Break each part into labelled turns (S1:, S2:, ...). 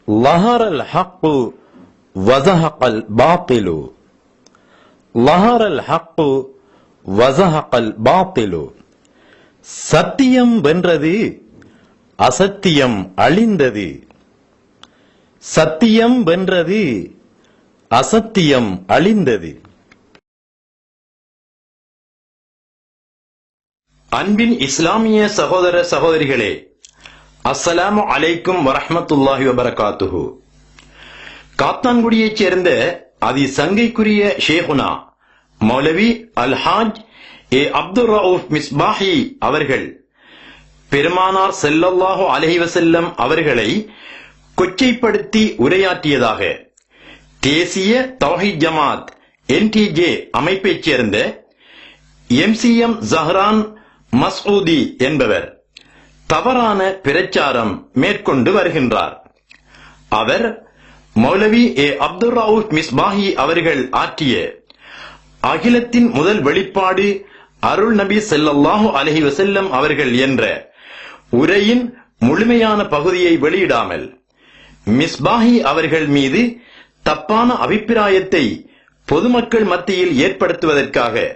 S1: லஹரல் ஹக்கு வஸஹகல் பாத்திலு. லஹரல் ஹக்கு வஸஹகல் பாத்திலு. சத்தியம் வென்றது, அசத்தியம் அழிந்தது. சத்தியம் வென்றது, அசத்தியம் அழிந்தது. அன்பின் இஸ்லாமிய சகோதர சகோதரிகளே, அஸ்ஸலாமு அலைக்கும் வரஹ்மத்துல்லாஹி வபரகாத்துஹு. காத்தான்குடியைச் சேர்ந்த அதி சங்கைக்குரிய ஷேகுனா மௌலவி அல்ஹாஜ் ஏ அப்துர் ரவுஃப் மிஸ்பாஹி அவர்கள் பெருமானார் ஸல்லல்லாஹு அலைஹி வஸல்லம் அவர்களை கொச்சைப்படுத்தி உரையாற்றியதாக தேசிய தௌஹீத் ஜமாத் NTJ அமைப்பைச் சேர்ந்த MCM ஜஹ்ரான் மஸ்ஊதி என்பவர் தவறான பிரச்சாரம் மேற்கொண்டு வருகின்றார். அவர் மௌலவி ஏ அப்துர் ரவுஃப் மிஸ்பாஹி அவர்கள் ஆற்றிய அகிலத்தின் முதல் வெளிப்பாடு அருள் நபி ஸல்லல்லாஹு அலைஹி வஸல்லம் அவர்கள் என்ற உரையின் முழுமையான பகுதியை வெளியிடாமல் மிஸ்பாஹி அவர்கள் மீது தப்பான அபிப்பிராயத்தை பொதுமக்கள் மத்தியில் ஏற்படுத்துவதற்காக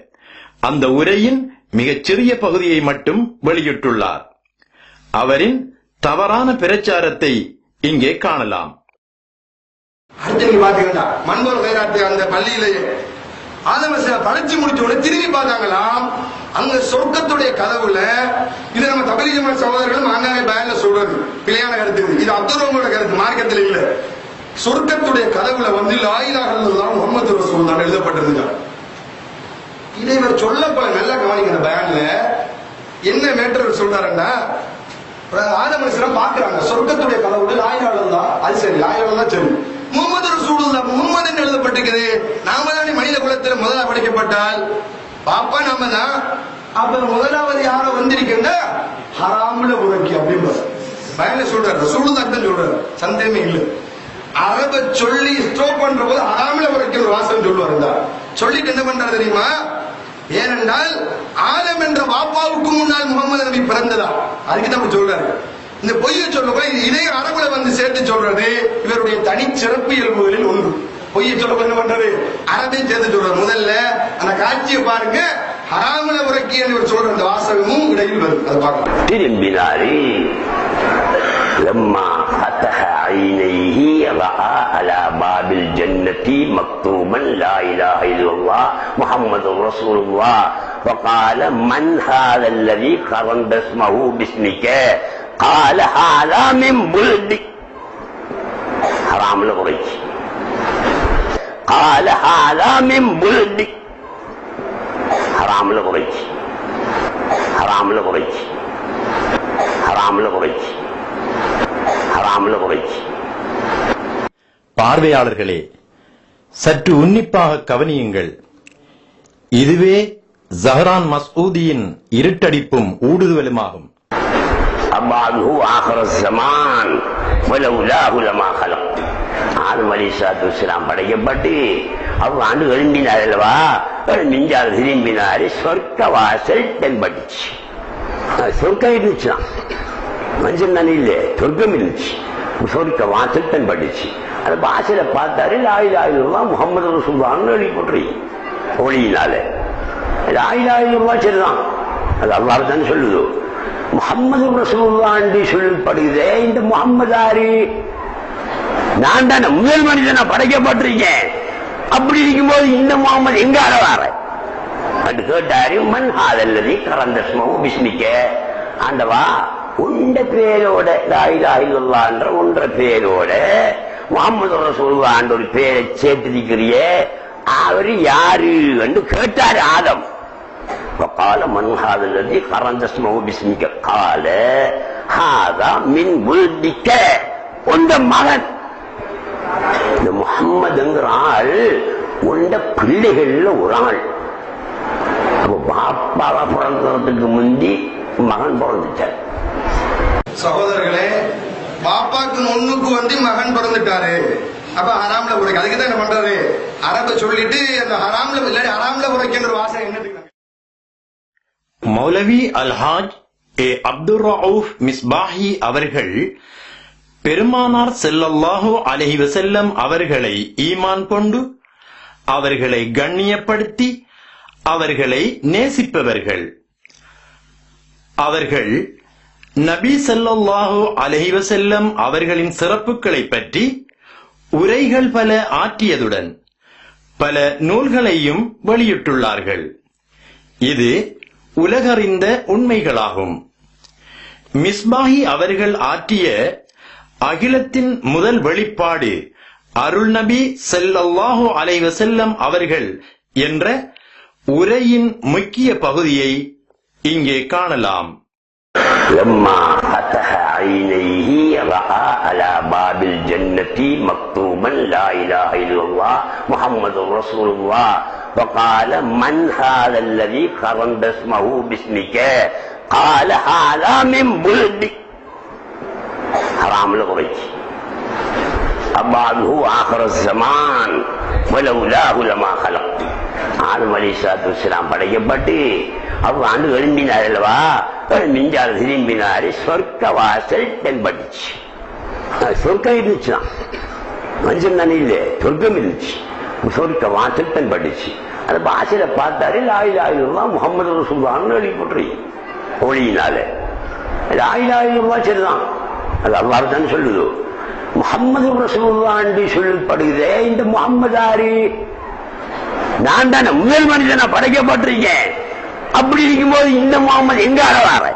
S1: அந்த உரையின் மிகச் சிறிய பகுதியை மட்டும் வெளியிட்டுள்ளார். அவரின் தவறான பிரச்சாரத்தை இங்கே காணலாம்.
S2: மண்போர் கைராட்டி அந்த பள்ளியிலேயே ஆதம படைச்சு முடிச்ச உடனே திரும்பி பார்த்தாங்களாம். அங்க சொர்க்கத்துடைய கதவுல, இது நம்ம தபலீக் ஜமாத் சகோதரர்கள் ஆங்காங்கே பயன்ல சொல்றது பிழையான கருத்து. இது அப்துர் ரஹ்மானோட கருத்து, மார்க்கத்தில் இல்ல. சொர்க்கத்துடைய கதவுல வந்து லா இலாஹ இல்லல்லாஹ் முஹம்மது ரசூலுல்லாஹ் எழுதப்பட்டிருந்தா. இதை இவர் சொல்ல போல நல்லா கவனிக்கிற பயான்ல என்ன மேட்டர் சொல்றாருன்னா, ஆதம் அலைஹிஸ்ஸலாம் பாக்குறாங்க சொர்க்கத்துடைய கதவுல லா இலாஹ இல்லல்லாஹ், அது சரி லா இலாஹ இல்லல்லாஹ் சரி, முஹம்மது ரசூலுல்லாஹ் முஹம்மது என்று எழுதப்பட்டிருக்குது. நாம தானே மனித குலத்தில் முதலா படைக்கப்பட்டால் பாப்பா நாம தான். அப்ப முதலாவது யாரோ வந்திருக்கின்ற ஹராம்ல உரைக்கி அப்படின்னு பயன்ல சொல்றாரு. ரசூலுல்லாஹ் தான் சொல்றாரு, சந்தேகமே இல்லை. அரப சொல்லி ஸ்டோப் பண்ற போது ஹராம்ல உரைக்க ஒரு வாசகம் சொல்லுவாரு. சொல்லிட்டு என்ன பண்றாரு தெரியுமா? ஏனென்றால் ஆதம் என்ற பாப்பாவுக்கு முன்னால் முகமது நபி பிறந்ததா, அதுக்கு தான் சொல்றாரு. இந்த பொய்யை சொல்ல இதே அரபுல வந்து சேர்த்து சொல்றது இவருடைய தனிச்சிறப்பு இயல்புகளில் ஒன்று. பொய்யை சொல்ல என்ன பண்றது, அரபையும் சேர்த்து சொல்றாரு. முதல்ல அந்த காட்சியை பாருங்க, ஹராமல உரைக்கி என்று சொல்ற அந்த வாசகமும் இடையில் வரும். அதை பார்க்கலாம்.
S3: திரும்பினாரி لما فتح عينيه رأى على باب الجنة مكتوبا لا إله إلا الله محمد رسول الله فقال من هذا الذي قرن اسمه باسمك قال هذا من بلدك حرام لغريك قال هذا من بلدك حرام لغريك حرام لغريك حرام لغريك
S1: பார்வையாளர்களே, சற்று உன்னிப்பாக கவனியுங்கள். இதுவே ஜஹ்ரான் மஸ்ஊதியின் இருட்டடிப்பும் ஊடுருவலுமாகும்.
S3: அல்லாஹு ஆகிரஸ் ஸமான் வலவுலாஹு லமா خلق. ஆதம் அலைஹிஸ்ஸலாத்து வஸ்ஸலாம் படைக்கப்பட்டு அவர் ஆண்டு எழும்பினார் அல்லவா, நெஞ்சால் திரும்பினாரு. சொர்க்க வாசல் தென்பட்டுச்சு. சொர்க்கம் இருந்துச்சுதான், மனுஷன் தானே இல்லை, சொர்க்கம் இருந்துச்சு. சொர்க்க வாசல் தென்பட்டுச்சு. அந்த வாசலை பார்த்தாரு, லா இலாஹ இல்லல்லாஹ் முஹம்மது ரசூலுல்லாஹ்னு எழுதி போட்டுறீங்க ஒளியினால. லா இலாஹ இல்லல்லாஹ் சரிதான், அது அல்லாஹ் தான் சொல்லுது. முஹம்மது ரசூலுல்லாஹ் என்று சொல்லப்படுகிறே, இந்த முஹம்மது யாரு? நான் தானே முதல் மனிதனா படைக்கப்பட்டிருக்கேன். அப்படி இருக்கும்போது இந்த முஹம்மது எங்க வர என்று கேட்டாரு. மன் ஹாதல்லதி கரந்தஸ்மஹு பிஸ்மிக, ஆண்டவா உண்ட பேரோட லா இலாஹ இல்லல்லாஹ் என்ற ஒன்ற பேரோட முஹம்மது ரசூலுல்லாஹ் என்ற ஒரு பேரை சேர்த்திருக்கிறியே, அவரு யாரு என்று கேட்டாரு ஆதம். وقال من هذا الذي قرن اسمه باسمك قال هذا من ولدك, உண்ட மகன். இந்த முஹம்மதுங்கிற ஆள் உண்ட பிள்ளைகள்ல ஒரு ஆள். அப்ப பாப்பாவா பிறந்ததுக்கு முந்தி மகன் பிறந்துட்டார்.
S2: சகோதரர்களே, பாப்பாக்கு ஒண்ணுக்கு வந்து மகன் பிறந்துட்டாரு. அப்ப ஹராம்ல உரைக்க, அதுக்கு தான் என்ன பண்றது, அரப சொல்லிட்டு அந்த ஹராம்ல இல்லாட்டி ஹராம்ல உரைக்கின்ற வாசகம் என்னதுக்கு.
S1: மௌலவி அல்ஹாஜ் ஏ அப்துர் ரவுஃப் மிஸ்பாஹி அவர்கள் பெருமானார் ஸல்லல்லாஹு அலைஹி வஸல்லம் அவர்களை ஈமான் கொண்டு அவர்களை கண்ணியப்படுத்தி அவர்களை நேசிப்பவர்கள். அவர்கள் நபி ஸல்லல்லாஹு அலைஹி வஸல்லம் அவர்களின் சிறப்புகளை பற்றி உரைகள் பல ஆற்றியதுடன் பல நூல்களையும் வெளியிட்டுள்ளார்கள். இது உலகறிந்த உண்மைகளாகும். மிஸ்பாஹி அவர்கள் ஆற்றிய அகிலத்தின் முதல் வெளிப்பாடு அருள் நபி ஸல்லல்லாஹு அலைஹி வஸல்லம் அவர்கள் என்ற உரையின் முக்கிய பகுதியை இங்கே காணலாம்.
S3: لما فتح عينيه رأى على باب الجنة مكتوبا لا إله إلا الله محمد رسول الله فقال من هذا الذي قرنت اسمه باسمك قال هذا من بلد حرام لقريش أبعده آخر الزمان ولولاه لما خلق ஆதம் அலைஹிஸ்ஸலாத்து வஸ்ஸலாம் படைக்கப்பட்டு அவ்வாண்டு எழும்பினார் அல்லவா. மிஞ்சால் திரும்பினாரு, சொர்க்க வாசல் தென்பட்டுச்சு. சொர்க்கம் இருந்துச்சுதான், மனுஷன் தானே இல்லை, சொர்க்கம் இருந்துச்சு. சொர்க்க வாசல் தென்பட்டுச்சு. அந்த வாசலை பார்த்தாரு, லா இலாஹா இல்லல்லாஹ் முஹம்மது ரசூலுல்லாஹ்னு எழுதி போட்டுரு ஒளியினால. லா இலாஹா இல்லல்லாஹ் சரிதான், அது அல்லாஹ் தான் சொல்லுது. முஹம்மது ரசூலுல்லாஹ் என்று சொல்லப்படுகிறே, இந்த முஹம்மது யாரு? நான் தானே முதல் மனிதனா படைக்கப்பட்டிருக்கேன். அப்படி இருக்கும்போது இந்த முகமது எங்க வர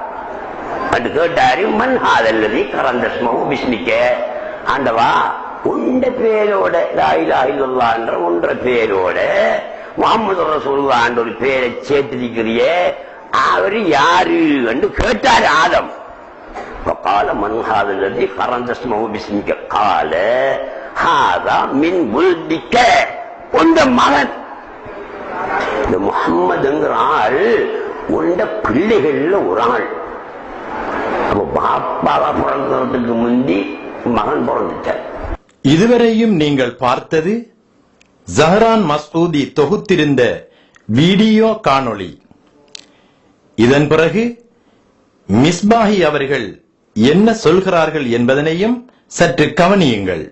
S3: என்று கேட்டாரு. மன் ஹாதல்லதி கரந்தஸ்மஹு பிஸ்மிக்க, ஆண்டவா உண்ட பேரோட லா இலாஹா இல்லல்லாஹ் என்ற ஒன்ற பேரோட முஹம்மது ரசூலுல்லாஹ் என்ற ஒரு பேரை சேர்த்திருக்கிறியே, அவரு யாரு என்று கேட்டாரு ஆதம். قال من هذا الذي قرنت اسمه باسمك قال هذا من ولدك, உண்ட மகன். இந்த முஹம்மதுங்கிற ஆள் உண்ட பிள்ளைகள்ல ஒரு ஆள். அப்ப பாப்பாவா பிறந்ததுக்கு முந்தி மகன் பிறந்துட்டார்.
S1: இதுவரையும் நீங்கள் பார்த்தது ஜஹரான் மஸ்ஊதி தொகுத்திருந்த வீடியோ காணொளி. இதன் பிறகு மிஸ்பாஹி அவர்கள் என்ன சொல்கிறார்கள் என்பதனையும் சற்று கவனியுங்கள்.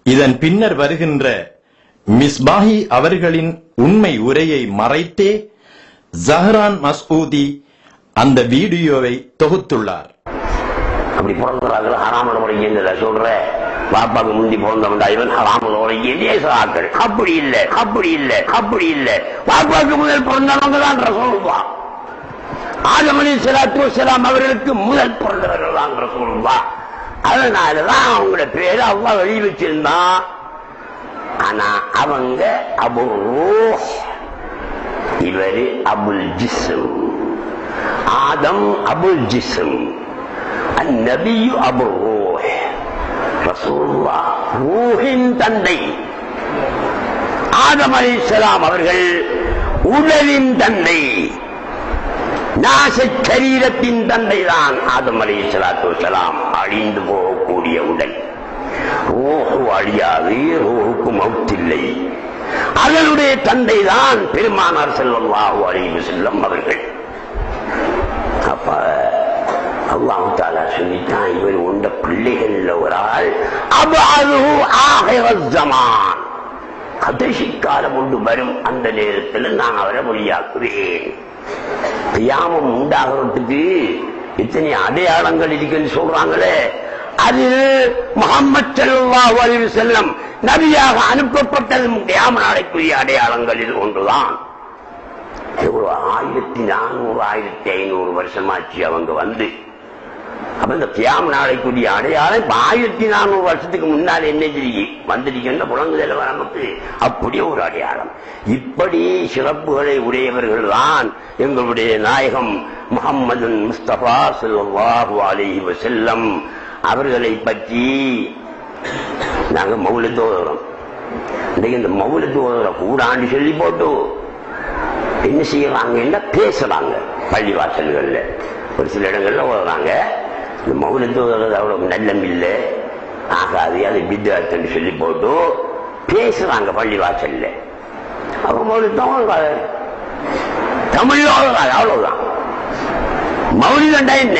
S1: இதன் பின்னர் வருகின்ற மிஸ்பாஹி அவர்களின் உண்மை உரையை மறைத்தே ஜஹரான் மஸ்ஊதி அந்த வீடியோவை தொகுத்துள்ளார்.
S3: அப்படி பிறந்தார்கள் ஹராமல் உரைக்கின்ற சொல்ற பாப்பாக்கு முந்தி பிறந்தவன் இவன் ஹராமல் உரைக்கின்றே ஆக்கள். அப்படி இல்லை, அப்படி இல்லை, அப்படி இல்லை. பாப்பாக்கு முதல் பிறந்தவங்க தான் ரசூலுல்லாஹ். ஆதம் அலைஹிஸ்ஸலாத்து வஸ்ஸலாம் அவர்களுக்கு முதல் பிறந்தவர்கள் தான் ரசூலுல்லாஹ். அதனாலதான் அவங்களோட பேரு அல்லாஹ் எழுதி வச்சிருந்தான். ஆனா அவங்க அபு ரூஹ், இவரு அபுல் ஜிஸ்ம். ஆதம் அபுல் ஜிஸ்ம், அந்நபியு அபு ரூஹ். ரசூலுல்லாஹ் ரூஹின் தந்தை. ஆதம் அலைஹிஸ்ஸலாம் அவர்கள் உடலின் தந்தை, நாச சரீரத்தின் தந்தை தான் ஆதம் அலைஹிஸ்ஸலாத்து வஸ்ஸலாம். அழிந்து போகக்கூடிய உடல். ரூஹு அழியாது, ரூஹுக்கு மௌத்தில்லை. அதனுடைய தந்தை தான் பெருமானார் ஸல்லல்லாஹு அலைஹி வஸல்லம் அவர்கள். அப்ப அல்லாஹ் தஆலா சொல்லிட்டான், இவர் உண்ட பிள்ளைகள்ல ஒரு ஆள். அபஅதுஹு ஆஹிரஸ் ஸமான், கடைசி காலம் ஒன்று வரும், அந்த நேரத்தில் நான் அவரை மொழியாக்குவேன். கியாமம் உண்டாகிறதுக்கு இத்தனை அடையாளங்கள் இருக்குன்னு சொல்றாங்களே, அது முஹம்மது ஸல்லல்லாஹு அலைஹி வஸல்லம் நபியாக அனுப்பப்பட்டது கியாம நாளைக்குரிய அடையாளங்களில் ஒன்றுதான். எவ்வளவு 1400 1500 வருஷமாச்சு அவங்க வந்து. அப்ப இந்த கியாம நாளைக்குரிய அடையாளம் 1400 வருஷத்துக்கு முன்னால் என்ன வந்திருக்கின்ற புலங்குதல் நமக்கு அப்படியே ஒரு அடையாளம். இப்படி சிறப்புகளை உடையவர்கள் தான் எங்களுடைய நாயகம் முஹம்மது முஸ்தபா ஸல்லல்லாஹு அலைஹி வஸல்லம் அவர்களை பற்றி நாங்க மௌலித் ஓதுறோம். இன்னைக்கு இந்த மௌலித் ஓதுற கூடாண்டு சொல்லி போட்டு என்ன செய்யறாங்க, பேசுறாங்க. பள்ளிவாசல்கள்ல ஒரு சில இடங்கள்ல ஓதுறாங்க. இந்த மௌலித் ஓதுறது அவ்வளவு நல்லம் இல்லை, ஆகாது, அது பித்அத்துன்னு சொல்லி போட்டு பேசுறாங்க பள்ளிவாசல்ல. அவங்க மௌலித் தமிழ்ல ஓதுறாங்க, அவ்வளவுதான். மௌலிதண்டா என்ன?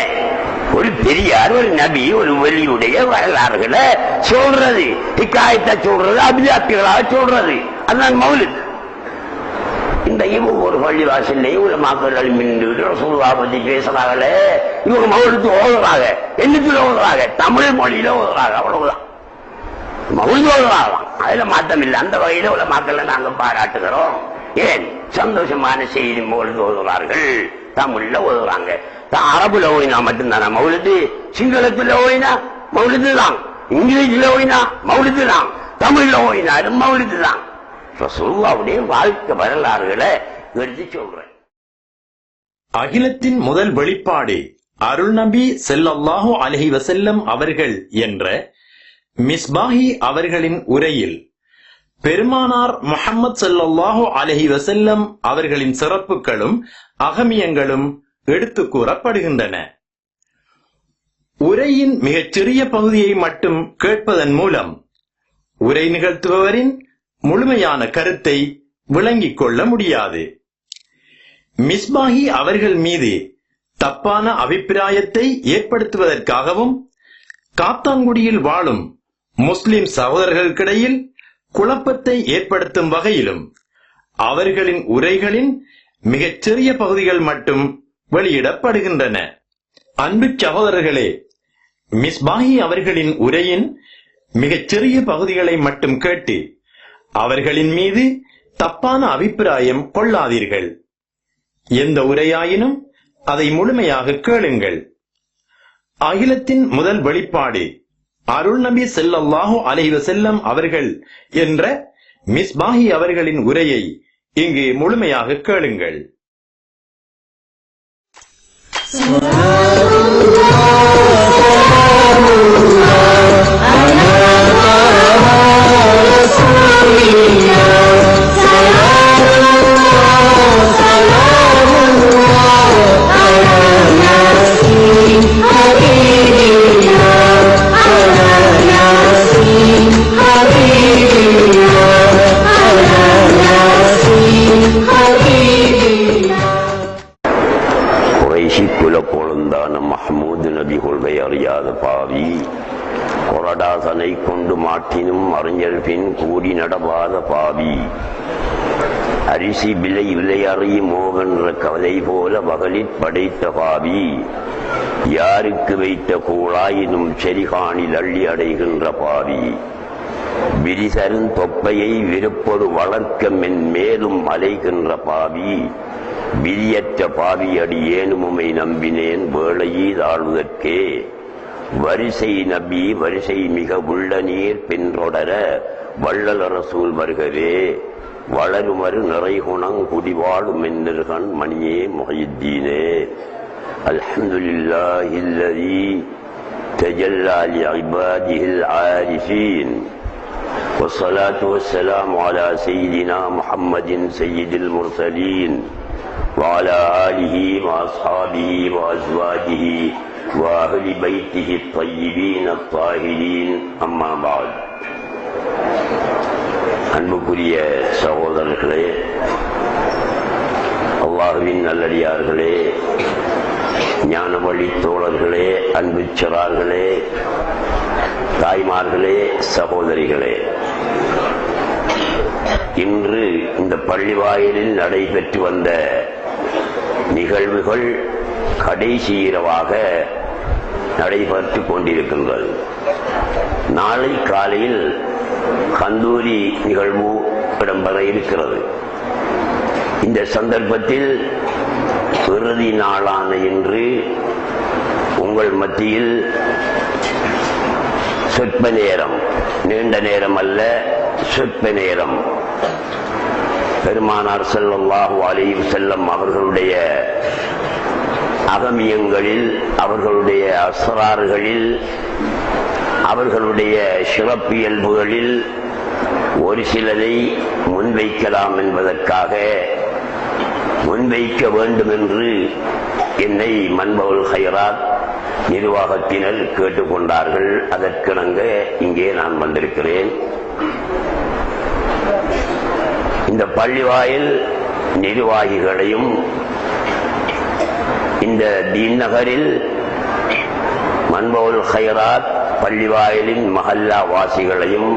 S3: ஒரு பெரியார், ஒரு நபி, ஒரு வெளியுடைய வரலாறுகளை சொல்றது, ஹிக்காயத்தை சொல்றது, அபிஜாத்திகளாக சொல்றது, அதுதான் மௌலித். இன்றையும் ஒவ்வொரு பள்ளிவாசல்லையும் உள்ள மக்கள் மின்னு ரசூலுல்லாஹ் பத்தி பேசுறாங்களே, இவங்க மௌலித்து ஓதுறாங்க. என்னத்துல ஓதுறாங்க? தமிழ் மொழியில ஓதுறாங்க, அவ்வளவுதான். மௌலித்து ஓதுறாங்களாம், அதுல மாற்றம் இல்லை. அந்த வகையில உள்ள மக்களை நாங்க பாராட்டுகிறோம். ஏன் சந்தோஷமான செய்தி மௌலித்து ஓதுறார்கள், தமிழ்ல ஓதுறாங்க. அரபுல ஓயினா மட்டும்தானா மௌலிது? சிங்களத்துல ஓயினா மௌலிது தான், இங்கிலீஷ்ல ஓயினா மௌலிது தான், தமிழ்ல ஓயினா மௌலிது தான். ரசூலுல்லாஹ்வுடைய வாழ்க்கை வரலாறுகளை எடுத்து சொல்றேன்.
S1: அகிலத்தின் முதல் வெளிப்பாடு அருள் நபி ஸல்லல்லாஹு அலைஹி வஸல்லம் அவர்கள் என்ற மிஸ்பாஹி அவர்களின் உரையில் பெருமானார் முஹம்மது ஸல்லல்லாஹு அலைஹி வஸல்லம் அவர்களின் சிறப்புகளும் அகமியங்களும் எடுத்து கூறப்படுகின்றன. உரையின் மிகச்சிறிய பகுதியை மட்டும் கேட்பதன் மூலம் உரை நிகழ்த்துபவரின் முழுமையான கருத்தை விளங்கிக் கொள்ள முடியாது. மிஸ்பாஹி அவர்கள் மீது தப்பான அபிப்பிராயத்தை ஏற்படுத்துவதற்காகவும் காத்தான்குடியில் வாழும் முஸ்லிம் சகோதரர்களுக்கிடையில் குழப்பத்தை ஏற்படுத்தும் வகையிலும் அவர்களின் உரைகளின் மிகச்சிறிய பகுதிகள் மட்டும் வெளியிடப்படுகின்றன. அன்பு சகோதரர்களே, மிஸ்பாஹி அவர்களின் உரையின் மிகச்சிறிய பகுதிகளை மட்டும் கேட்டு அவர்களின் மீது தப்பான அபிப்பிராயம் கொள்ளாதீர்கள். எந்த உரையாயினும் அதை முழுமையாக கேளுங்கள். அகிலத்தின் முதல் வெளிப்பாடு அருள் நபி ஸல்லல்லாஹு அலைஹி வஸல்லம் அவர்கள் என்ற மிஸ்பாஹி அவர்களின் உரையை இங்கு முழுமையாக கேளுங்கள்.
S3: மஹமூது நபி கொள்கை அறியாத பாவி, கொரடாசனை கொண்டு மாட்டினும் அறிஞர் பின் கூடி நடவாத பாவி, அரிசி விலை விலையறி மோகன்ற கவலை போல மகளிர் படைத்த பாவி, யாருக்கு வைத்த கூழாயினும் செரிகாணில் அள்ளி அடைகின்ற பாவி, விரிசரும் தொப்பையை விருப்பொரு வளர்க்க மென் மேலும் அலைகின்ற பாவி, விரியற்ற பாவியடி ஏனுமுமை நம்பினேன் வேளையீதாழ்வதற்கே, வரிசை நபி வரிசை மிக உள்ள நீர் பின்றொடர வள்ளல் ரசூல் வருகவே, வளருமறு நிறைகுணங் குடிவாழும் மென்னிர்கண் மணியே முஹித்தீனே. அல்ஹம்துலில்லாஹில்லதீ தஜல்லா லிஇபாதிஹில் ஆரிஃபீன், والصلاة والسلام على سيدنا محمد سيد المرسلين وعلى آله وأصحابه وأزواجه وأهل بيته الطيبين الطاهرين. أما بعد. அன்புக்குரிய சகோதரர்களே, அல்லாஹ்வின் நல்லடியார்களே, ஞான வழி தோழர்களே, அன்பு சிறார்களே, தாய்மார்களே, சகோதரிகளே, இன்று இந்த பள்ளிவாயிலில் நடைபெற்று வந்த நிகழ்வுகள் கடைசி இரவாக நடைபெற்றுக் கொண்டிருக்கின்றது. நாளை காலையில் கந்தூரி நிகழ்வு இடம்பெற இருக்கிறது. இந்த சந்தர்ப்பத்தில் இறுதி நாளான இன்று உங்கள் மத்தியில் சொற்ப நேரம், நீண்ட நேரம் அல்ல, சொற்ப நேரம், பெருமானார் ஸல்லல்லாஹு அலைஹி வஸல்லம் அவர்களுடைய அகமியங்களில், அவர்களுடைய அஸ்ரார்களில், அவர்களுடைய சிறப்பியல்புகளில் ஒரு சிலரை முன்வைக்கலாம் என்பதற்காக முன்வைக்க வேண்டும் என்று என்னை மன்பவுல் ஹைராத் நிர்வாகத்தினர் கேட்டுக்கொண்டார்கள். அதற்கிணங்க இங்கே நான் வந்திருக்கிறேன். இந்த பள்ளிவாயில் நிர்வாகிகளையும் இந்த தீன் நகரில் மன்பவுல் ஹைராத் பள்ளிவாயிலின் மஹல்லா வாசிகளையும்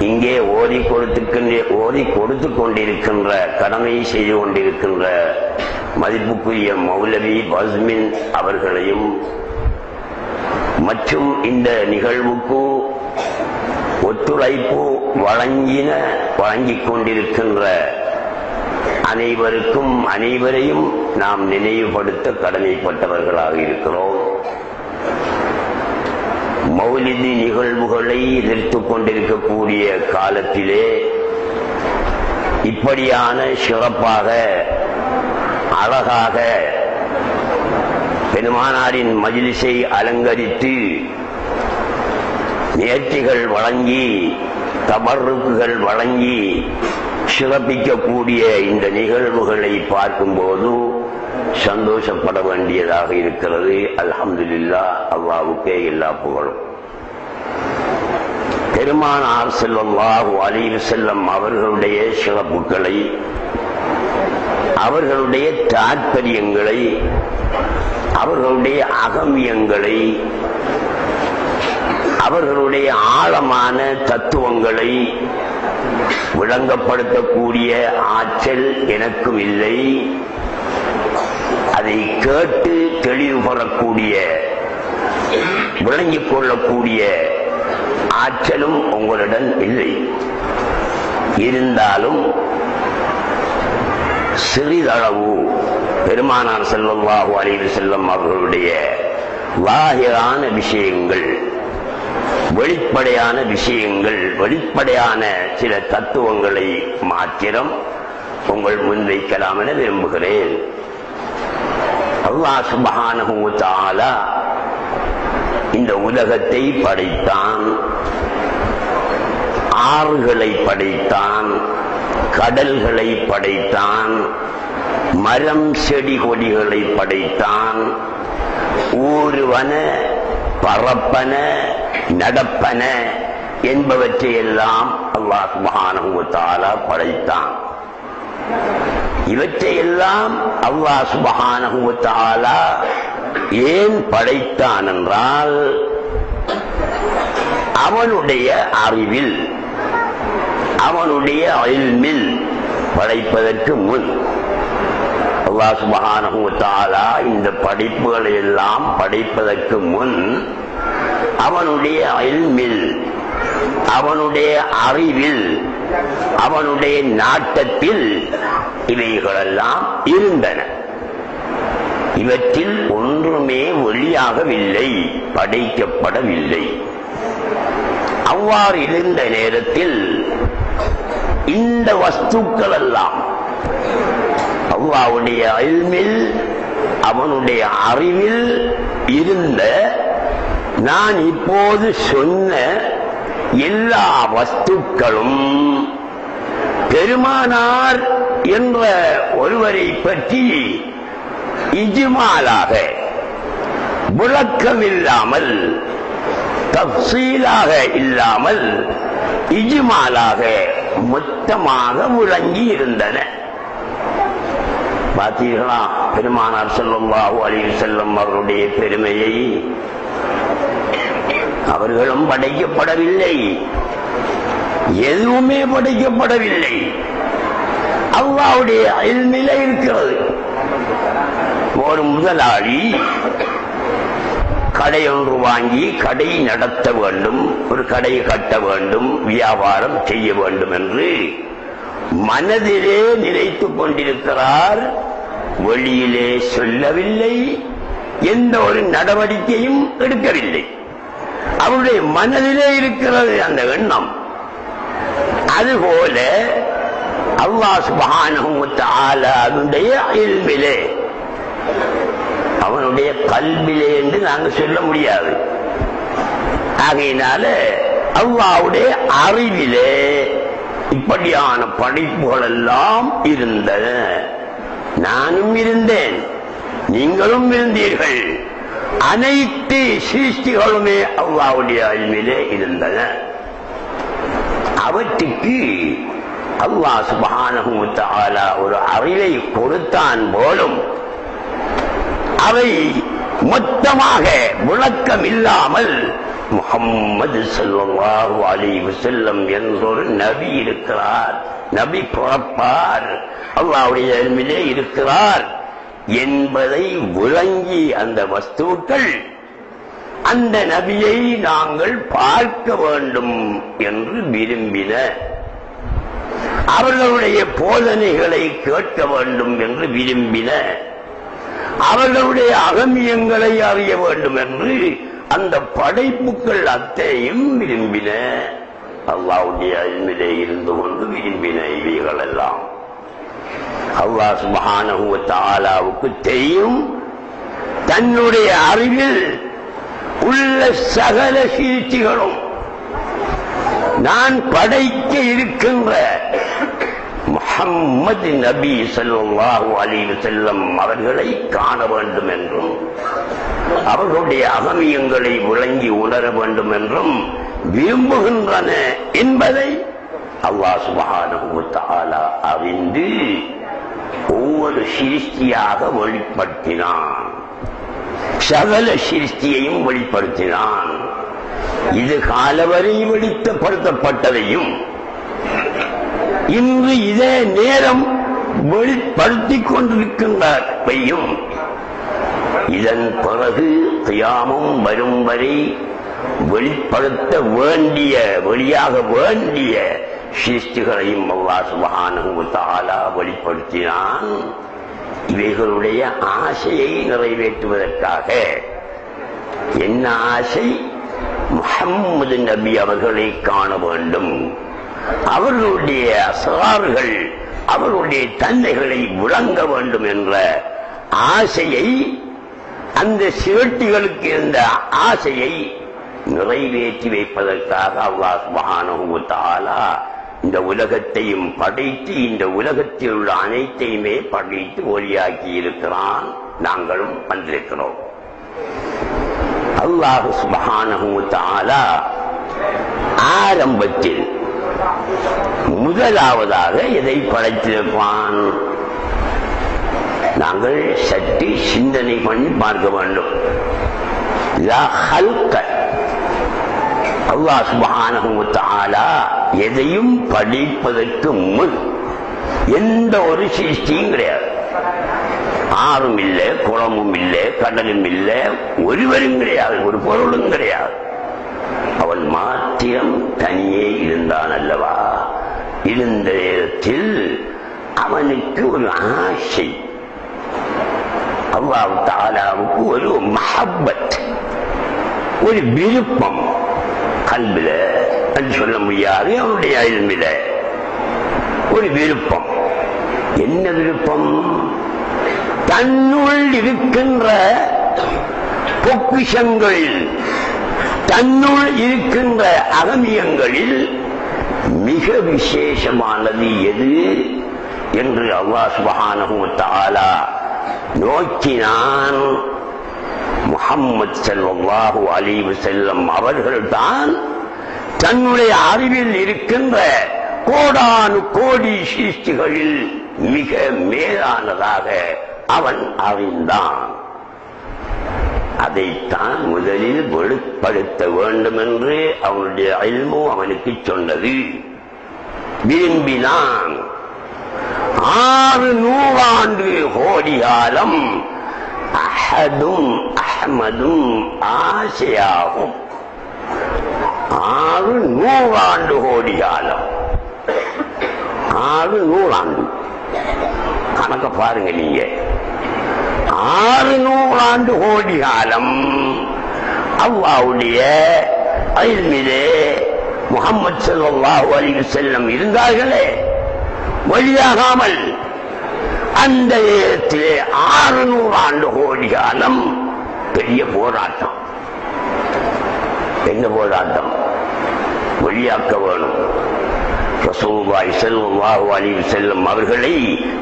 S3: இங்கே ஓதி கொடுத்து கொண்டிருக்கின்ற கடமை செய்து கொண்டிருக்கின்ற மதிப்புக்குரிய மௌலவி பஸ்மின் அவர்களையும் மற்றும் இந்த நிகழ்வுக்கு ஒத்துழைப்பு வழங்கிக் கொண்டிருக்கின்ற அனைவரையும் நாம் நினைவுபடுத்த கடமைப்பட்டவர்களாக இருக்கிறோம். மௌலிதி நிகழ்வுகளை எதிர்த்துக் கொண்டிருக்கக்கூடிய காலத்திலே இப்படியான சிறப்பாக அழகாக பெருமானாரின் மஜ்லிஸை அலங்கரித்து நேர்ச்சிகள் வழங்கி தபர்ருக்குகள் வழங்கி சிறப்பிக்கக்கூடிய இந்த நிகழ்வுகளை பார்க்கும்போது சந்தோஷப்பட வேண்டியதாக இருக்கிறது. அல்ஹம்துலில்லாஹ், அல்லாஹ்வுக்கே எல்லா புகழும். பெருமானார் ஸல்லல்லாஹு அலைஹி வஸல்லம் அவர்களுடைய சிறப்புகளை, அவர்களுடைய தாற்பயங்களை, அவர்களுடைய அகமியங்களை, அவர்களுடைய ஆழமான தத்துவங்களை விளங்கப்படுத்தக்கூடிய ஆற்றல் எனக்கும் இல்லை. அதை கேட்டு தெளிவு பெறக்கூடிய, விளங்கிக் கொள்ளக்கூடிய ஆற்றலும் உங்களுடன் இல்லை. இருந்தாலும் சிறிதளவு பெருமானார் ஸல்லல்லாஹு அலைஹி வஸல்லம் அவர்களுடைய வாஹிரான விஷயங்கள், வெளிப்படையான விஷயங்கள், வெளிப்படையான சில தத்துவங்களை மாத்திரம் உங்கள் முன்வைக்கலாம் என விரும்புகிறேன். அல்லாஹ் சுப்ஹானஹு வ தஆலா இந்த உலகத்தை படைத்தான், ஆறுகளை படைத்தான், கடல்களை படைத்தான், மரம் செடி கொடிகளை படைத்தான், ஊருவன பறப்பன நடப்பன என்பவற்றையெல்லாம் அல்லாஹ் சுப்ஹானஹு வ தஆலா படைத்தான். இவற்றையெல்லாம் அல்லாஹ் சுப்ஹானஹு வ தஆலா ஏன் படைத்தான் என்றால், அவனுடைய அறிவில், அவனுடைய இல்மில் படைப்பதற்கு முன் அல்லாஹ் சுப்ஹானஹு வ தஆலா இந்த படைப்புகளை எல்லாம் படைப்பதற்கு முன் அவனுடைய இல்மில், அவனுடைய அறிவில், அவனுடைய நாட்டத்தில் இவைகளெல்லாம் இருந்தன. இவற்றில் ஒன்றுமே வெளியாகவில்லை, படைக்கப்படவில்லை. அவ்வாறு இருந்த நேரத்தில் இந்த வஸ்துக்கள் எல்லாம் அல்லாஹ்வுடைய இல்மில், அவனுடைய அறிவில் இருந்த, நான் இப்போது சொன்ன எல்லா வஸ்துக்களும் பெருமானார் என்ற ஒருவரை பற்றி இஜ்மாலாக, விளக்கமில்லாமல், தஃசீலாக இல்லாமல் இஜ்மாலாக மொத்தமாக விளங்கி இருந்தன. பார்த்தீர்களா பெருமானார் ஸல்லல்லாஹு அலைஹி வஸல்லம் அவருடைய பெருமையை? அவர்களும் படைக்கப்படவில்லை, எதுவுமே படைக்கப்படவில்லை, அல்லாஹ்வுடைய இல்மில் இருக்கிறது. ஒரு முதலாளி கடை ஒன்று வாங்கி கடை நடத்த வேண்டும், ஒரு கடை கட்ட வேண்டும், வியாபாரம் செய்ய வேண்டும் என்று மனதிலே நினைத்துக் கொண்டிருக்கிறார். வெளியிலே சொல்லவில்லை, எந்த ஒரு நடவடிக்கையும் எடுக்கவில்லை. அவருடைய மனதிலே இருக்கிறது அந்த எண்ணம். அதுபோல அல்லாஹ் சுப்ஹானஹு வ தஆலாவுடைய இல்மிலே, அவனுடைய கல்விலே என்று நாங்கள் சொல்ல முடியாது. ஆகையினால அல்லாஹ்வுடைய அறிவிலே இப்படியான படைப்புகள் எல்லாம் இருந்தன. நானும் இருந்தேன், நீங்களும் இருந்தீர்கள். அனைத்து சிருஷ்டிகளுமே அல்லாஹ்வுடைய இல்மிலே இருந்தன. அவற்றுக்கு அல்லாஹ் சுப்ஹானஹு வ தஆலா ஒரு அறிவை கொடுத்தான் போலும் அவை மொத்தமாக விளக்கம் இல்லாமல் முஹம்மது ஸல்லல்லாஹு அலைஹி வஸல்லம் என்றொரு நபி இருக்கிறார், நபி பிறப்பார், அல்லாஹ்வுடைய இல்மிலே இருக்கிறார் என்பதை விளங்கி அந்த வஸ்துக்கள் அந்த நபியை நாங்கள் பார்க்க வேண்டும் என்று விரும்பின, அவர்களுடைய போதனைகளை கேட்க வேண்டும் என்று விரும்பின, அவர்களுடைய அகமியங்களை அறிய வேண்டும் என்று அந்த படைப்புகள் அத்தையும் விரும்பின. அல்லாஹ்வுடைய இல்மிலே இருந்து கொண்டு விரும்பின இவைகள் எல்லாம் அல்லாஹ் சுப்ஹானஹு வ தஆலாவுக்கு தெரியும். தன்னுடைய அறிவில் உள்ள சகல சீர்த்திகளும் நான் படைக்க இருக்கின்ற முஹம்மது நபி ஸல்லல்லாஹு அலைஹி வஸல்லம் அவர்களை காண வேண்டும் என்றும் அவர்களுடைய அகமியங்களை விளங்கி உணர வேண்டும் என்றும் விரும்புகின்றன என்பதை அல்லாஹ் சுப்ஹானஹு வ தஆலா அறிந்து ஒவ்வொரு சிருஷ்டியாக வெளிப்படுத்தினான், சகல சிருஷ்டியையும் வெளிப்படுத்தினான். இது காலவரை வெளிப்படுத்தப்பட்டதையும் இன்று இதே நேரம் வெளிப்படுத்திக் கொண்டிருக்கின்றவையும் இதன் பிறகு கியாமம் வரும் வரை வெளிப்படுத்த வேண்டிய வெளியாக வேண்டிய சிருஷ்டிகளையும் அல்லாஹ் சுப்ஹானஹு வ தஆலா வெளிப்படுத்தினான். இவைகளுடைய ஆசையை நிறைவேற்றுவதற்காக. என்ன ஆசை? முஹம்மது நபி அவர்களை காண வேண்டும், அவர்களுடைய அஸ்ரார்கள் அவர்களுடைய தன்மைகளை விளங்க வேண்டும் என்ற ஆசையை, அந்த சிரட்டிகளுக்கு இருந்த ஆசையை நிறைவேற்றி வைப்பதற்காக அல்லாஹ் சுப்ஹானஹு வ தஆலா இந்த உலகத்தையும் படைத்து இந்த உலகத்தில் உள்ள அனைத்தையுமே படைத்து ஒளியாக்கி இருக்கிறான். நாங்களும் வந்திருக்கிறோம். அல்லாஹ் சுப்ஹானஹு வ தஆலா ஆரம்பத்தில் முதலாவதாக எதை படைத்திருப்பான்? நாங்கள் சற்று சிந்தனை பண்ணி பார்க்க வேண்டும். அல்லாஹ் சுப்ஹானஹு வ தஆலா எதையும் படைப்பதற்கு முன் எந்த ஒரு சிருஷ்டியும் கிடையாது. ஆறும் இல்லை, குளமும் இல்லை, கடலும் இல்லை, ஒருவரும் கிடையாது, ஒரு பொருளும் கிடையாது. அவன் மாத்திரம் தனியே இருந்தான் அல்லவா? இருந்த நேரத்தில் அவனுக்கு ஒரு ஆசை, அல்லாஹ் தஆலாவுக்கு ஒரு மஹப்பத், ஒரு விருப்பம் கல்பில என்று சொல்ல முடியாது, அவனுடைய இல்மில ஒரு விருப்பம். என்ன விருப்பம்? தன்னுள் இருக்கின்ற பொக்கிஷங்களில், தன்னுள் இருக்கின்ற அகமியங்களில் மிக விசேஷமானது எது என்று அல்லாஹ் சுப்ஹானஹு வ தஆலா நோக்கினான். முஹம்மது ஸல்லல்லாஹு அலைஹி வஸல்லம் அவர்கள்தான் தன்னுடைய அறிவில் இருக்கின்ற கோடானு கோடி சிருஷ்டிகளில் மிக மேலானதாக அவன் அறிந்தான். அதைத்தான் முதலில் வெளிப்படுத்த வேண்டும் என்று அவனுடைய இல்மு அவனுக்கு சொன்னது. விரும்பினான். 600 கோடி காலம் அஹதும் அஹ்மதும் ஆசையாகும். 600 கோடி காலம், 600 கணக்க பாருங்க நீங்க. 600 கோடி காலம் அல்லாஹ்வுடைய இல்மிலே முஹம்மது ஸல்லல்லாஹு அலைஹி வஸல்லம் இருந்தார்களே, வழியாகாமல் அந்த நேரத்திலே 600 கோடி காலம் பெரிய போராட்டம். என்ன போராட்டம்? வழியாக்க வேணும். ரசூலுல்லாஹி ஸல்லல்லாஹு அலைஹி வஸல்லம் அவர்களை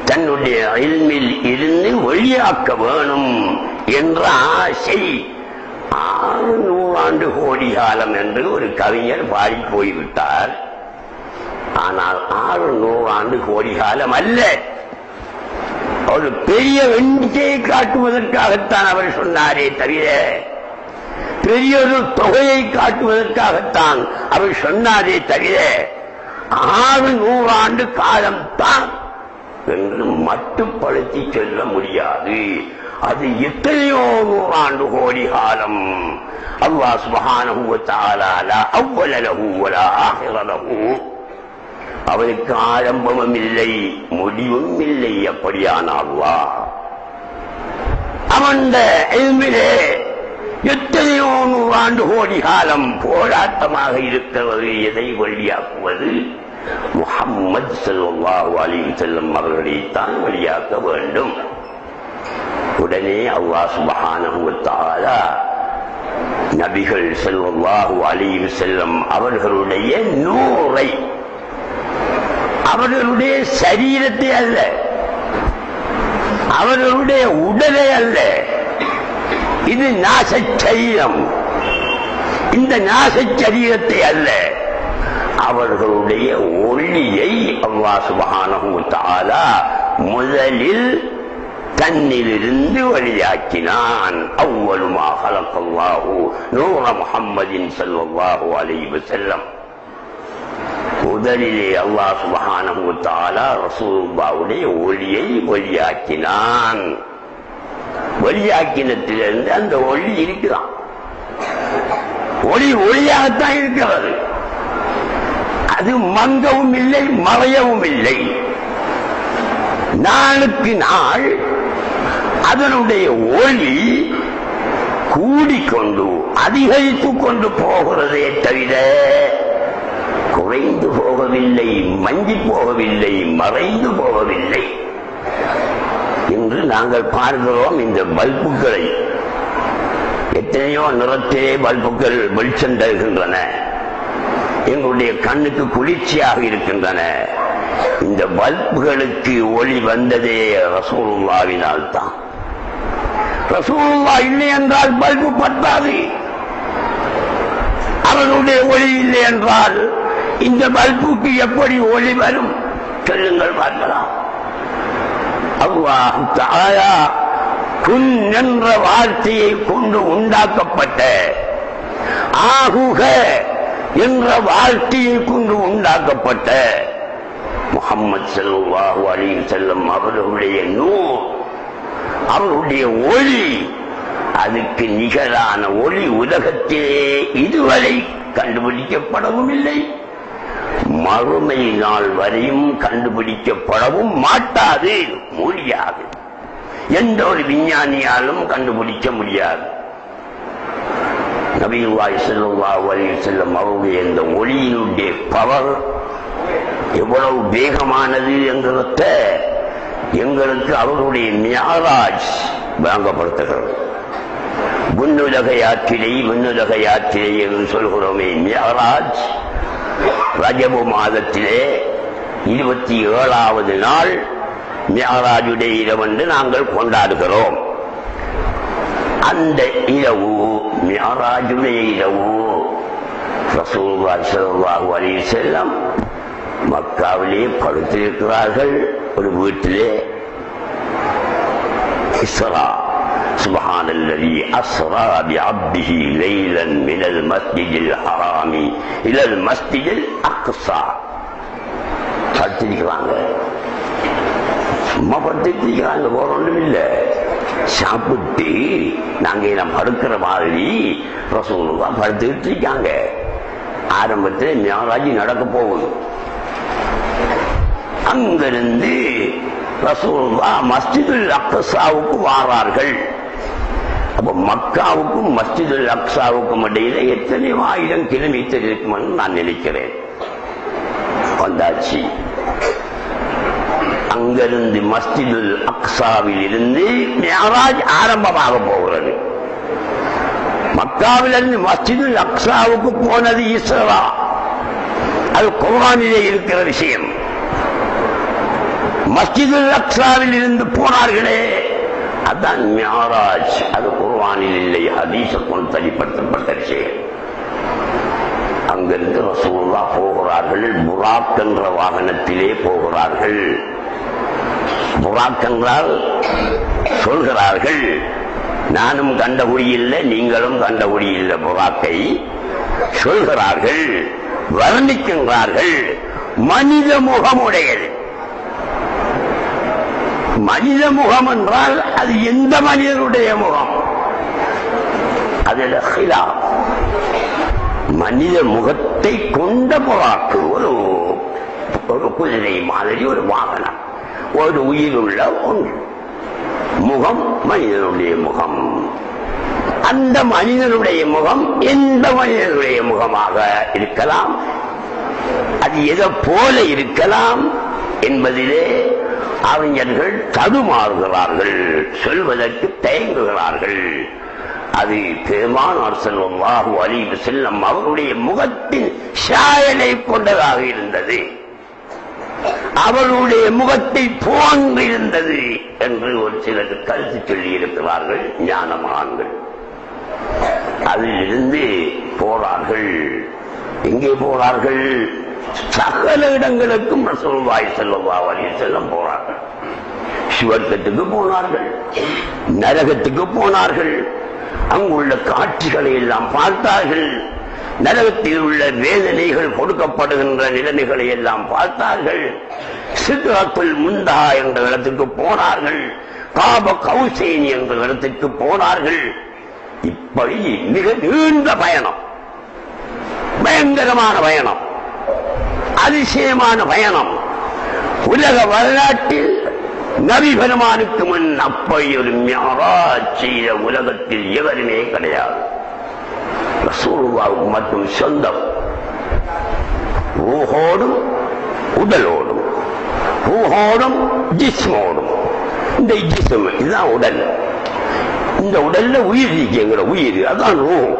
S3: தன்னுடைய இல்மில் இருந்து வழியாக்க வேணும் என்ற ஆசை. 600 கோடி காலம் என்று ஒரு கவிஞர் பாடி போய்விட்டார். ஆனால் 600 கோடி காலம் அல்ல. ஒரு பெரிய எண்ணிக்கையை காட்டுவதற்காகத்தான் அவர் சொன்னாரே தவிர பெரிய ஒரு தொகையை காட்டுவதற்காகத்தான் அவர் சொன்னாரே தவிர 600 ஆண்டு காலம்தான் என்று மட்டுப்படுத்தி சொல்ல முடியாது. அது எத்தனையோ 100 ஆண்டு கோடி காலம். அல்லாஹ் சுப்ஹானஹு வ தஆலா லா அவ்வல லஹு வ லா ஆகிர லஹு, அவருக்கு ஆரம்பமும் இல்லை முடிவும் இல்லை. அப்படியான அல்லாஹ் அவன் இல்மிலே எத்தனையோ 100 ஆண்டு கோடி காலம் போராட்டமாக இருக்கிறது. எதை வழியாக்குவது? முஹம்மது ஸல்லல்லாஹு அலைஹி வஸல்லம் அவர்களைத்தான் வழியாக்க வேண்டும். உடனே அல்லாஹ் சுப்ஹானஹு வ தஆலா நபிகள் ஸல்லல்லாஹு அலைஹி வஸல்லம் அவர்களுடைய நூரை, அவர்களுடைய சரீரத்தை அல்ல, அவர்களுடைய உடலை அல்ல, இது நாசச்சரீரம், இந்த நாசச்சரீரத்தை அல்ல, அவர்களுடைய ஒளியை அல்லாஹ் சுப்ஹானஹு வ தஆலா முதலில் தன்னிலிருந்து வெளியாக்கினான். அவ்வளு மா ஹலகல்லாஹு நூர முஹம்மதின் ஸல்லல்லாஹு அலைஹி வஸல்லம். முதலிலே அல்லாஹ் சுப்ஹானஹு வ தஆலா ரசூலுல்லாஹ்வுடைய ஒளியை வெளியாக்கினான். வெளியாக்கினத்திலிருந்து அந்த ஒளி இருக்கிறான். ஒளி ஒளியாகத்தான் இருக்கிறது. அது மங்கவும் இல்லை மறையவும் இல்லை. நாளுக்கு நாள் அதனுடைய ஒளி கூடிக்கொண்டு அதிகரித்துக் கொண்டு போகிறதே தவிர குறைந்து போகவில்லை, மங்கி போகவில்லை, மறைந்து போகவில்லை. இன்று நாங்கள் பார்க்கிறோம் இந்த பல்புகளை, எத்தனையோ நிறத்திலே பல்புகள் வெளிச்சம் தருகின்றன, எங்களுடைய கண்ணுக்கு குளிர்ச்சியாக இருக்கின்றன. இந்த பல்புகளுக்கு ஒளி வந்ததே ரசூலுல்லாஹ்வினால் தான். ரசூலுல்லாஹ் இல்லை என்றால் பல்பு பத்தாது. அவர்களுடைய ஒளி இல்லை என்றால் இந்த பல்புக்கு எப்படி ஒளி வரும்? சொல்லுங்கள் பார்க்கலாம். அல்லாஹ் தஆலா குன் என்ற வார்த்தையை கொண்டு உண்டாக்கப்பட்ட, ஆகுக என்ற வார்த்தையை கொண்டு உண்டாக்கப்பட்ட முஹம்மது ஸல்லல்லாஹு அலைஹி வஸல்லம் அவர்களுடைய நூர், அவருடைய ஒளி, அதுக்கு நிகரான ஒளி உலகத்திலே இதுவரை கண்டுபிடிக்கப்படவும் இல்லை, மறுமை நாள் வரையும் கண்டுபிடிக்கப்படவும் மாட்டாது, முடியாது. எந்த ஒரு விஞ்ஞானியாலும் கண்டுபிடிக்க முடியாது. நபியுல்லாஹி ஸல்லல்லாஹு அலைஹி வஸல்லம் அவருடைய இந்த ஒளியினுடைய பவர் எவ்வளவு வேகமானது என்கிறத எங்களுக்கு அவருடைய மிஅராஜ் வழங்கப்படுத்துகிறது. விண்ணுலக யாத்திரை என்று சொல்கிறோமே, மிஅராஜ் ரஜபு மாதத்திலே 27வது நாள் மிஅராஜுடைய இரவென்று நாங்கள் கொண்டாடுகிறோம். அந்த இரவு, மிஅராஜுடைய இரவு, ரசூலுல்லாஹி ஸல்லல்லாஹு அலைஹி வஸல்லம் மக்காவிலே படுத்திருக்கிறார்கள். ஒரு வீட்டிலே இஸ்ரா, சுப்ஹானல்லதி அஸ்ரா பிஅப்திஹி லைலன் மினல் மஸ்ஜிதில் ஹராமி இலல் மஸ்ஜிதில் அக்ஸா. படுத்திருக்கிறாங்க, சும்மா படுத்திருக்கிறாங்க, வேற ஒன்றும் இல்லை. சாப்பிட்டு நாங்க எல்லாம் படுக்கிற மாதிரி ரசூலுல்லாஹ் படுத்துக்கிட்டு இருக்காங்க. ஆரம்பத்தில் மிஅராஜ் நடக்க போகுது. அங்கிருந்து ரசூலுல்லாஹ் மஸ்ஜிதுல் அக்ஸாவுக்கு வாரார்கள். அப்ப மக்காவுக்கும் மஸ்ஜிதுல் அக்ஸாவுக்கும் இடையில எத்தனையோ 1000 கிலோமீட்டர் இருக்குமென்னு நான் நினைக்கிறேன். வந்தாச்சு. அங்கிருந்து மஸ்ஜிதுல் அக்ஸாவில் இருந்து மிஅராஜ் ஆரம்பமாக போகிறது. மக்காவிலிருந்து மஸ்ஜிதுல் அக்ஸாவுக்கு போனது இஸ்ரா. அது குர்ஆனிலே இருக்கிற விஷயம். மஸ்ஜிதுல் அக்ஸாவில் இருந்து போனார்களே, அதான் மிஅராஜ். அது குர்ஆனில் இல்லை, ஹதீஸை கொண்டு தனிப்படுத்தப்பட்ட விஷயம். அங்கிருந்து ரசூலுல்லாஹ் போகிறார்கள். புராக் என்ற வாகனத்திலே போகிறார்கள். புறாக் என்றால் சொல்கிறார்கள், நானும் கண்டகுடியில்லை நீங்களும் கண்டகுடியில்லை. புறாக்கை சொல்கிறார்கள், வர்ணிக்கின்றார்கள், மனித முகமுடையது. மனித முகம் என்றால் அது எந்த மனிதனுடைய முகம்? அதில் மனித முகத்தை கொண்ட புறாக்கு, ஒரு குதிரை மாதிரி ஒரு வாகனம், ஒரு உயிருள்ள ஒன்று, முகம் மனிதனுடைய முகம். அந்த மனிதனுடைய முகம் எந்த மனிதனுடைய முகமாக இருக்கலாம், அது எதை போல இருக்கலாம் என்பதிலே அறிஞர்கள் தடுமாறுகிறார்கள், சொல்வதற்கு தயங்குகிறார்கள். அது பெருமானார் ஸல்லல்லாஹு அலைஹி வஸல்லம் அவருடைய முகத்தின் சாயலை கொண்டதாக இருந்தது, அவருடைய முகத்தை போன்றிருந்தது என்று ஒரு சிலர் கருத்து சொல்லி இருக்கிறார்கள் ஞானமான்கள். அதிலிருந்து போறார்கள். எங்கே போறார்கள்? சகல இடங்களுக்கும் ரசூலுல்லாஹி ஸல்லல்லாஹு அலைஹி வஸல்லம் போறார்கள். சுவர்க்கத்துக்கு போனார்கள், நரகத்துக்கு போனார்கள், அங்குள்ள காட்சிகளை எல்லாம் பார்த்தார்கள், நரகத்தில் உள்ள வேதனைகள் கொடுக்கப்படுகின்ற நிலைமைகளை எல்லாம் பார்த்தார்கள், சித்ரத்துல் முன்தஹா என்ற இடத்துக்கு போனார்கள், காப கௌசைன் என்ற இடத்துக்கு போனார்கள். இப்படி மிக நீண்ட பயணம், பயங்கரமான பயணம், அதிசயமான பயணம். உலக வரலாற்றில் நபி பெருமானுக்கு முன் அப்படி ஒரு மிஅராஜ் செய்த உலகத்தில் எவருமே கிடையாது. ரசூலுல்லாஹ்வுக்கு மட்டும் சொந்தம். ரூஹோடும் உடலோடும், ரூஹோடும் ஜிஸ்மோடும். இந்த ஜிஸ்ம் இதுதான் உடல். இந்த உடல்ல உயிர் இருக்கிற உயிர், அதான் ரூஹ்.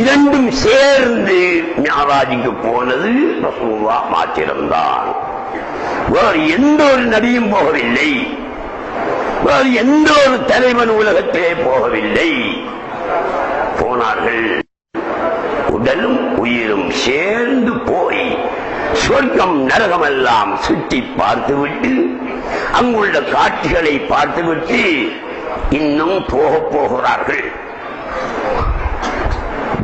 S3: இரண்டும் சேர்ந்து மிஅராஜுக்கு போனது ரசூலுல்லாஹ் மாத்திரம்தான். வேறு எந்த ஒரு நபியும் போகவில்லை, வேறு எந்த ஒரு தலைவன் உலகத்திலே போகவில்லை. போனார்கள், உடலும் உயிரும் சேர்ந்து போய் சொர்க்கம் நரகம் எல்லாம் சுற்றி பார்த்துவிட்டு, அங்குள்ள காட்சிகளை பார்த்துவிட்டு இன்னும் போகிறார்கள்.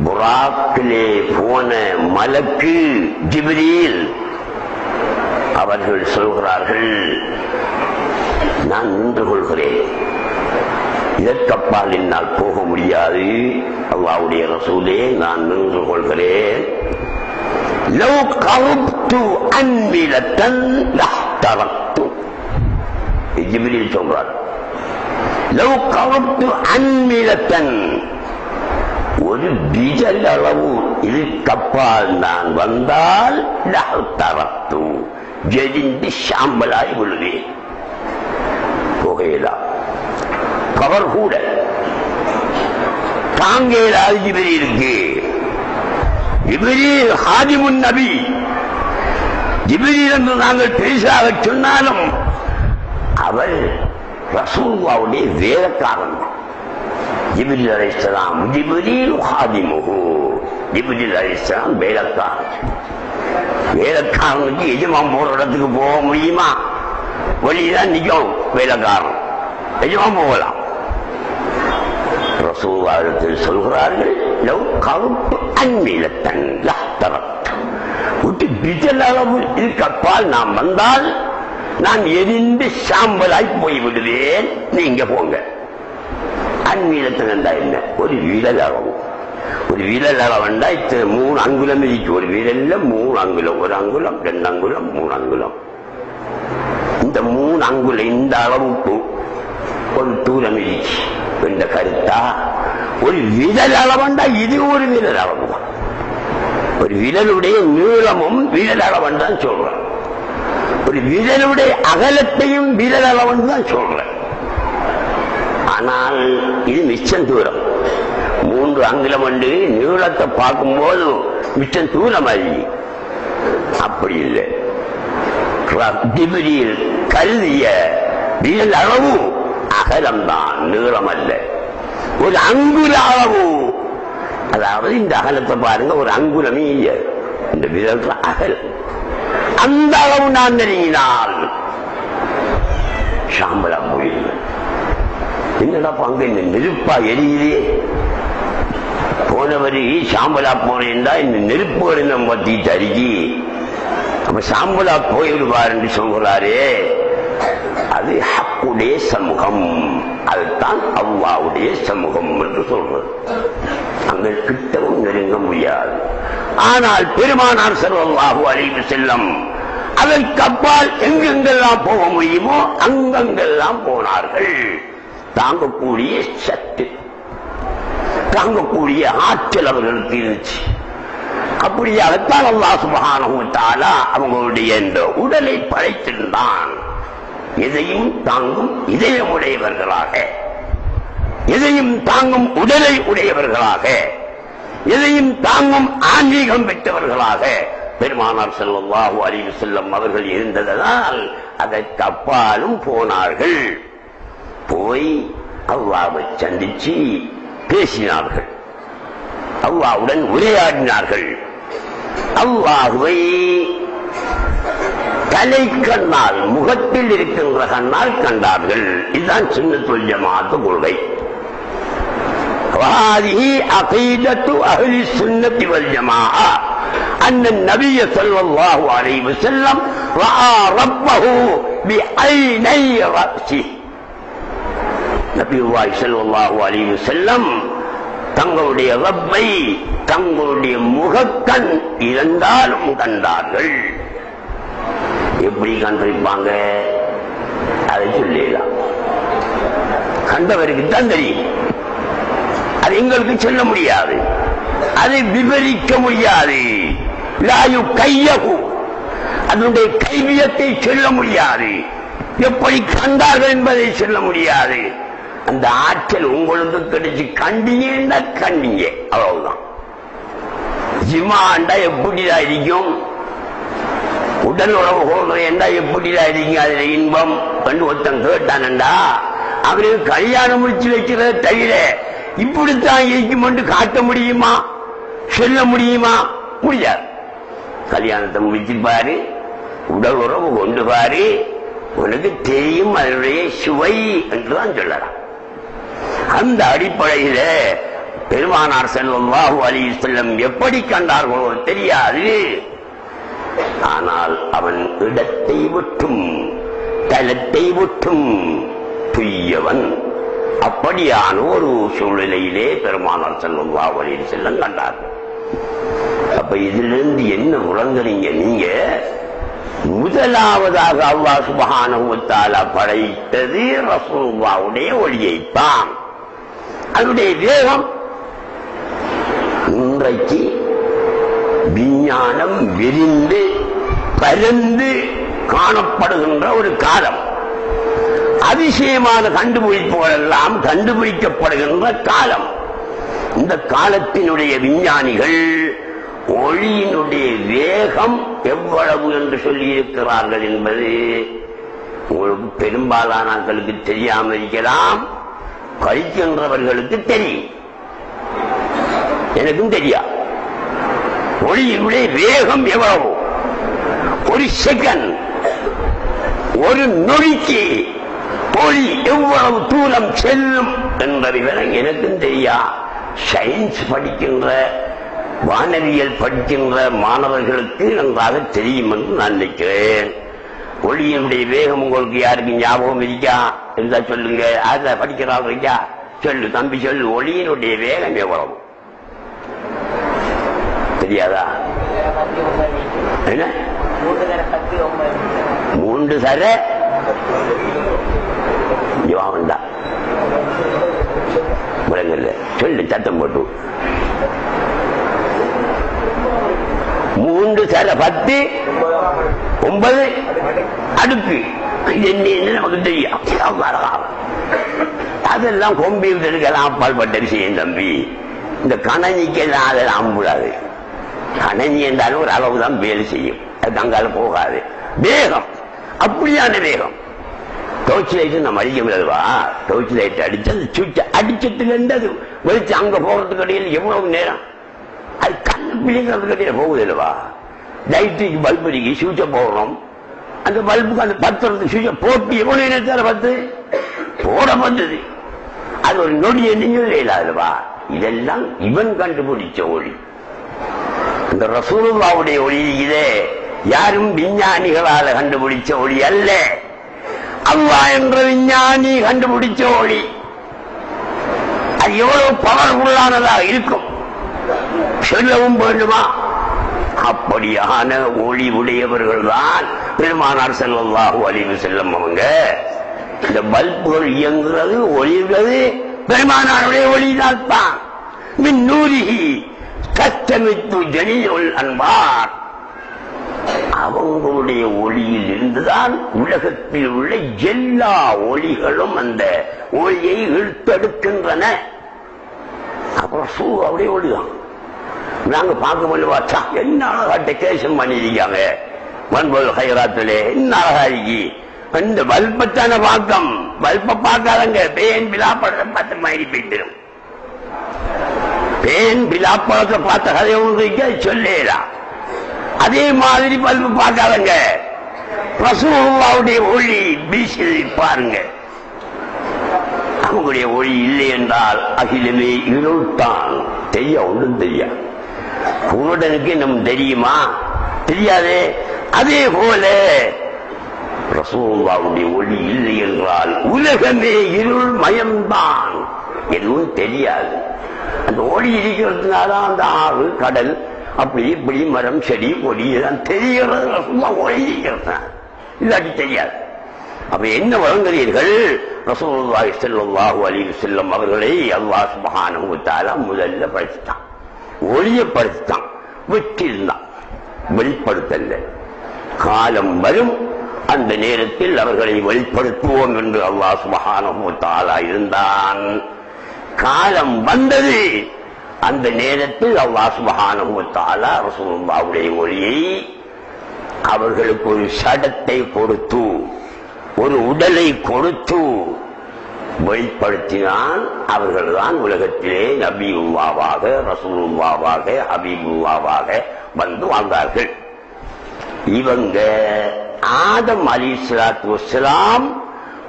S3: புராக்கிலே போன மலக்கு ஜிப்ரீல் அவர்கள் சொல்கிறார்கள், நான் நின்று கொள்கிறேன், இதற்கப்பால் என்னால் போக முடியாது, அல்லாஹ்வுடைய ரசூலே நான் நின்று கொள்கிறேன். லவ் கரப்து அன்மிலத்தன் லஹ்தரக்து. ஜிப்ரீல் சொல்றார், லவ் கரப்து அன்மிலத்தன், ஒரு பீஜல் அளவு இதுக்கப்பால் நான் வந்தால் லஹ்தரக்து, ஜெரிந்து சாம்பலாய் விழுவேன். புகையலாம், கவர் கூட தாங்கேலாது ஜிப்ரீலுக்கு. ஜிப்ரீல் ஹாதிமுன் நபி, ஜிப்ரீல் என்று நாங்கள் பெரிசாக சொன்னாலும் அவர் ரசூலுல்லாஹ்வுடைய வேலைக்காரன். ஜிப்ரீல் அலைஹிஸ்ஸலாம், ஜிப்ரீல் ஹாதிமுஹு, ஜிப்ரீல் அலைஹிஸ்ஸலாம் வேலைக்காரன். வேலைக்காரனுக்கு எஜமான் போற இடத்துக்கு போக முடியுமா? வழிதான் நிற்கும் வேலைக்காரன், எஜமான் போகலாம். ரசூலுல்லாஹ் சொல்கிறார்கள், லவ் கருப்பு அன்மிலத்தன் லஹ்தரக்து, விட்டு பிஜல் அளவு இதுக்கப்பால் நாம் வந்தால் நான் எரிந்து சாம்பலாய் போய்விடுவேன், நீங்க போங்க. அன்மீளத்தன் என்றா என்ன? ஒரு விரல் அளவு. ஒரு விரல் அளவுண்டா 3 அங்குலம் இருக்கு. ஒரு விரல்ல 3 அங்குலம், 1 அங்குலம் 2 அங்குலம் 3 அங்குலம். இந்த 3 அங்குலம் இந்த அளவுக்கு ஒரு தூரம் இருக்கு என்ற கருத்தா? ஒரு விரல் அளவுண்டா இது ஒரு விரல் அளவு தான். ஒரு விரலுடைய நீளமும் விரல் அளவன் தான் சொல்றேன். ஒரு விரலுடைய அகலத்தையும் விரல் அளவன் தான் சொல்றேன். ஆனால் இது மிச்சம் தூரம். 3 அங்குலம் வந்து நீளத்தை பார்க்கும்போது மிச்சம் தூரம் ஆகி அப்படி இல்லை. ஜிப்ரீல் கருதிய விரல் அளவு அகலம்தான், நீளம் அல்ல. ஒரு அங்குல அளவு, அதாவது இந்த அகலத்தை பாருங்க, ஒரு அங்குலமே இல்லை, இந்த விரல் அகலம். அந்த அளவு நான் நெருங்கினால் சாம்பலா போயிருக்கு. என்னடா அங்க இந்த நெருப்பா எரியுதே, போனவரு சாம்பலா போனேன்டா இந்த நெருப்புகள் என்ன மத்திட்டு அருகி அப்ப சாம்பலா போயிடுவார் என்று சொல்கிறாரே, அது ஹக்குடைய சமூகம், அதுதான் அல்லாஹ்வுடைய சமூகம் என்று சொல்றது. அங்க கிட்டவும் நெருங்க முடியாது. ஆனால் பெருமானார் ஸல்லல்லாஹு அலைஹி வஸல்லம் அதற்கு அப்பால் எங்கெங்கெல்லாம் போக முடியுமோ அங்கெங்கெல்லாம் போனார்கள். தாங்கக்கூடிய சக்தி, தாங்கக்கூடிய ஆற்றல் அவர்களுக்கு இருந்துச்சு. அப்படியாகத்தான் அல்லாஹ் சுப்ஹானஹு வ தஆலா அவங்களுடைய இந்த உடலை படைத்திருந்தான். எதையும் தாங்கும் இதயமுடையவர்களாக, எதையும் தாங்கும் உடலை உடையவர்களாக, எதையும் தாங்கும் ஆன்மீகம் பெற்றவர்களாக பெருமானார் ஸல்லல்லாஹு அலைஹி வஸல்லம் அவர்கள் இருந்ததால் அதற்கு அப்பாலும் போனார்கள். போய் அல்லாஹ்வை சந்திச்சு பேசினார்கள், அல்லாஹ்வுடன் உரையாடினார்கள். அல்லாஹ்வை தலை கண்ணால், முகத்தில் இருக்கின்ற கண்ணால் கண்டார்கள். இதுதான் சுன்னத்துல் ஜமாஅத் கொள்கை. وهذه عقيدة أهل السنة والجماعة أن النبي صلى الله عليه وسلم رأى ربه بعيني رأسه. நபியுல்லாஹி ஸல்லல்லாஹு அலைஹி வஸல்லம் தங்களுடைய ரப்பை தங்களுடைய முகக்கண் இருந்தாலும் கண்டார்கள். எப்படி கண்டிருப்பாங்க அதை சொல்லலாம், கண்டவருக்கு தான் தெரியும். அது எங்களுக்கு சொல்ல முடியாது, அதை விவரிக்க முடியாது. லாயு கையகு, அதனுடைய கைவியத்தை சொல்ல முடியாது, எப்படி கண்டார்கள் என்பதை சொல்ல முடியாது. அந்த ஆற்றல் உங்களுக்கு கிடைச்சு கண்டீங்கன்னா கண்டீங்க, அவ்வளவுதான். ஜிமாண்டா எப்படிதான் இருக்கும், உடல் உறவு கொள்றா எப்படிதான் இருக்கும், அதுல இன்பம் கண்டு ஒருத்தன் கேட்டானண்டா அவருக்கு கல்யாணம் முடிச்சு வைக்கிறத தவிர இப்படித்தான் இருக்கும் என்று காட்ட முடியுமா, சொல்ல முடியுமா? முடியாது. கல்யாணத்தை முடிச்சு பாரு, உடல் உறவு கொண்டு பாரு, உனக்கு தெரியும் அதனுடைய சுவை என்றுதான் சொல்லலாம். அந்த அடிப்படையில பெருமானார் ஸல்லல்லாஹு அலைஹி வஸல்லம் எப்படி கண்டார்களோ தெரியாது. ஆனால் அவன் இடத்தை விட்டும் தலத்தை விட்டும் துய்யவன். அப்படியான ஒரு சூழ்நிலையிலே பெருமானார் ஸல்லல்லாஹு அலைஹி வஸல்லம் கண்டார்கள். அப்ப இதிலிருந்து என்ன உணர்ந்தீங்க நீங்க? முதலாவதாக அல்லாஹ் சுப்ஹானஹு வ தஆலா படைத்தது ரசூலுல்லாஹ்வுடைய ஒளியைத்தான். அதனுடைய வேகம் இன்றைக்கு விஞ்ஞானம் விரிந்து பரந்து காணப்படுகின்ற ஒரு காலம். அதிசயமான கண்டுபிடிப்புகள் எல்லாம் கண்டுபிடிக்கப்படுகின்ற காலம். இந்த காலத்தினுடைய விஞ்ஞானிகள் ஒளியினுடைய வேகம் எவ்வளவு என்று சொல்லி இருக்கிறார்கள் என்பது உங்களுக்கு பெரும்பாலானவர்களுக்கு தெரியாமல் இருக்கலாம், கழிக்கின்றவர்களுக்கு தெரியும், எனக்கும் தெரியாது. ஒளியினுடைய வேகம் எவ்வளவு, ஒரு செகண்ட், ஒரு நொடிக்கு ஒளி எவ்வளவு தூரம் செல்லும் என்ற விவரம் எனக்கும் தெரியா. சயின்ஸ் படிக்கின்ற வானவியல் படிக்கின்ற மாணவர்களுக்கு நன்றாக தெரியும் என்று நான் நினைக்கிறேன். ஒளியினுடைய வேகம் உங்களுக்கு யாருக்கு ஞாபகம் இருக்கா இருந்தா சொல்லுங்க. அத படிக்கிறாங்க இருக்கா, சொல்லு தம்பி சொல்லு, ஒளியினுடைய வேகம் எவ்வளவு தெரியாதா? என்ன 3 சர ஜவான்டா முழங்கல்ல சொல்லு, சத்தம் போட்டு 3 சர 10 9 அடுக்கு. என்ன நமக்கு தெரியும்? அதெல்லாம் கம்ப்யூட்டருக்கெல்லாம் அப்பாற்பட்ட விஷயம் தம்பி. இந்த கணனிக்கெல்லாம் அதெல்லாம் அம்புடாது. கணனி என்றாலும் ஒரு அளவுதான் வேலை செய்யும், அது அங்கால போகாது. வேகம் அப்படியான வேகம். டோர்ச் லைட் நம்ம அடிக்க முடியாதுவா? டோர்ச் லைட் அடிச்சு அந்த சுவிட்ச அடிச்சதுல இருந்து அது வெளிச்சு அங்க போகிறதுக்கு இடையில் எவ்வளவு நேரம்? அது கண்ணு பிள்ளைங்கிறதுக்கு இடையில போகுது இல்லவா? லைட்டுக்கு பல்பு இருக்கு, சுவிட்ச போடுறோம், அந்த பல்புக்கு அந்த பத்திரத்தை சுவிட்ச போட்டு எவ்வளவு நேரத்தில் பத்து போட வந்தது. அது ஒரு நொடி என்ன இல்லாதவா. இதெல்லாம் இவன் கண்டுபிடிச்ச ஒளி. இந்த ரசூலுல்லாஹ்வுடைய ஒளி இதே யாரும் விஞ்ஞானிகளால கண்டுபிடிச்ச ஒளி அல்ல. அல்லாஹ் என்ற விஞ்ஞானி கண்டுபிடிச்ச ஒளி. அது எவ்வளவு பவர்ஃபுல்லானதாக இருக்கும் சொல்லவும் வேண்டுமா? அப்படியான ஒளி உடையவர்கள் தான் பெருமானார் ஸல்லல்லாஹு அலைஹி வஸல்லம் அவங்க. இந்த பல்புகள் இயங்குறது ஒளிர்கிறது பெருமானாருடைய ஒளிதான் தான். மின் நூரிஹி கஸ்தமித்து ஜலீலுல் அன்வார். அவங்களுடைய ஒளியில் இருந்துதான் உலகத்தில் உள்ள எல்லா ஒளிகளும் அந்த ஒளியை இழுத்தெடுக்கின்றன. அப்புறம் அவருடைய ஒளிதான் நாங்க பார்க்க முடியாச்சா. என்ன அழகா டெக்கரேஷன் பண்ணிருக்காங்க மன்பது ஹைராத்துல. என்ன அழகா இருக்கு. இந்த பல்பத்தான பார்க்கம். பல்ப பார்க்காதங்க. பேன் பிலாப்பழத்தை பார்த்த மாதிரி போயிட்டு பேன் பிலாப்பழத்தை பார்த்த கதை உங்களுக்கு சொல்லலாம். அதே மாதிரி பல்பு பார்க்காதங்க. ரசூலுல்லாஹ்வுடைய ஒளி வீசுது பாருங்க. அவங்களுடைய ஒளி இல்லை என்றால் அகிலமே இருள்தான். தெரிய ஒன்றும் தெரியாது. குருடனுக்கு நம்ம தெரியுமா? தெரியாது. அதே போல ரசூலுல்லாஹ்வுடைய ஒளி இல்லை என்றால் உலகமே இருள் மயம்தான். எதுவும் தெரியாது. அந்த ஒளி இருக்கிறதுனால அந்த ஆறு கடல் அப்படி இப்படி மரம் செடி கொடி இதெல்லாம் தெரிகிறது. ரசூலுல்லாஹ் ஒளி இருக்கிறது இல்லாட்டி தெரியாது. அப்ப என்ன வழங்குகிறீர்கள்? ரசூலுல்லாஹி ஸல்லல்லாஹு அலைஹி வஸல்லம் அவர்களை அல்லாஹ் சுப்ஹானஹு வ தஆலா முதல்ல படைத்தான். ஒளியப்படுத்தான். விட்டிருந்தான். வெளிப்படுத்தல்ல. காலம் வரும் அந்த நேரத்தில் அவர்களை வெளிப்படுத்துவோம் என்று அல்லாஹ் சுப்ஹானஹு வ தஆலா இருந்தான். காலம் வந்தது. அந்த நேரத்தில் அல்லாஹ் சுப்ஹானஹு வ தஆலா ரசூலுல்லாஹ்வுடைய ஒளியை அவர்களுக்கு ஒரு சடத்தை கொடுத்து ஒரு உடலை கொடுத்து வெளிப்படுத்தினால் அவர்கள்தான் உலகத்திலே நபியுல்லாவாக ரசூலுல்லாவாக ஹபீபுல்லாவாக வந்து வாழ்ந்தார்கள். இவங்க ஆதம் அலைஹிஸ்ஸலாத்து வஸ்ஸலாம்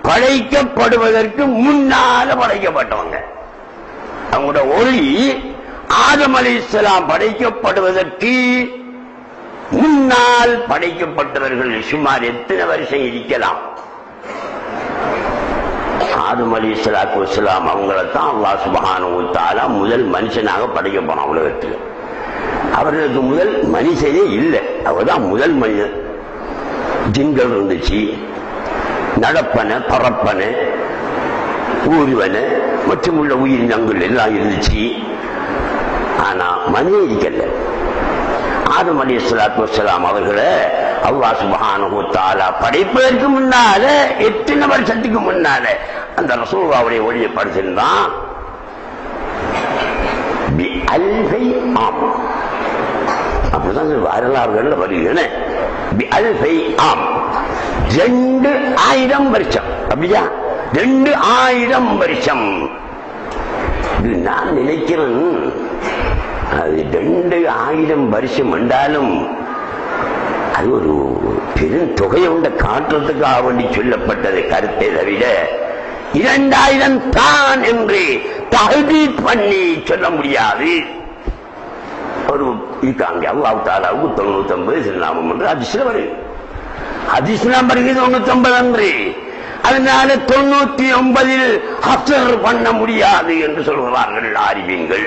S3: படைக்கப்படுவதற்கு முன்னால படைக்கப்பட்டவங்க. அவங்களோட ஒளி ஆதம் அலைஹிஸ்ஸலாம் படைக்கப்படுவதற்கு முன்னால் படைக்கப்பட்டவர்கள் சுமார் எத்தனை வருஷம் இருக்கலாம்? ஆதம் அலைஹிஸ்ஸலாத்து வஸ்ஸலாம் அவங்களைத்தான் அல்லாஹ் சுப்ஹானஹு வ தஆலா முதல் மனுஷனாக படைக்க போனான் உலகத்தில். அவர்களுக்கு முதல் மனுஷனே இல்லை. அவர்தான் முதல் மனிதன். ஜின்கள் இருந்துச்சு, நடப்பன பறப்பன ஊர்வன மற்றும் உள்ள உயிரினங்கள் எல்லாம் இருந்துச்சு. ஆனா மனிதன் இருக்கல. ஆதம் அலைஹிஸ்ஸலாத்து வஸ்ஸலாம் அவர்களை அல்லாஹ் சுப்ஹானஹு வ தஆலா படைப்பதற்கு முன்னால எத்தனை வருஷத்துக்கு முன்னால அந்த ரசூலுல்லாஹ்வுடைய ஒளியை படைச்சிருந்தான். அப்படிதான் வரலாறுகள் வருகிறன. 2000 வருஷம். அப்படியா? 2000 வருஷம். நான் நினைக்கிறேன் அது 2000 வருஷம் என்றாலும் அது ஒரு பெரும் தொகையை உண்ட காட்டுறதுக்காக வேண்டி சொல்லப்பட்டது கருத்தை தவிர 2000 தான் என்று தஹ்தீத் பண்ணி சொல்ல முடியாது. ஒரு இருக்காங்க அல்லாஹ் தஆலாவுக்கு 99 திருநாமம் என்று ஹதீஸ்ல வருது. ஹதீஸ்ல வருகிறது 99 என்று. அதனால 99 ஹஸ்ர் பண்ண முடியாது என்று சொல்கிறார்கள் ஆரிஃபீன்கள்.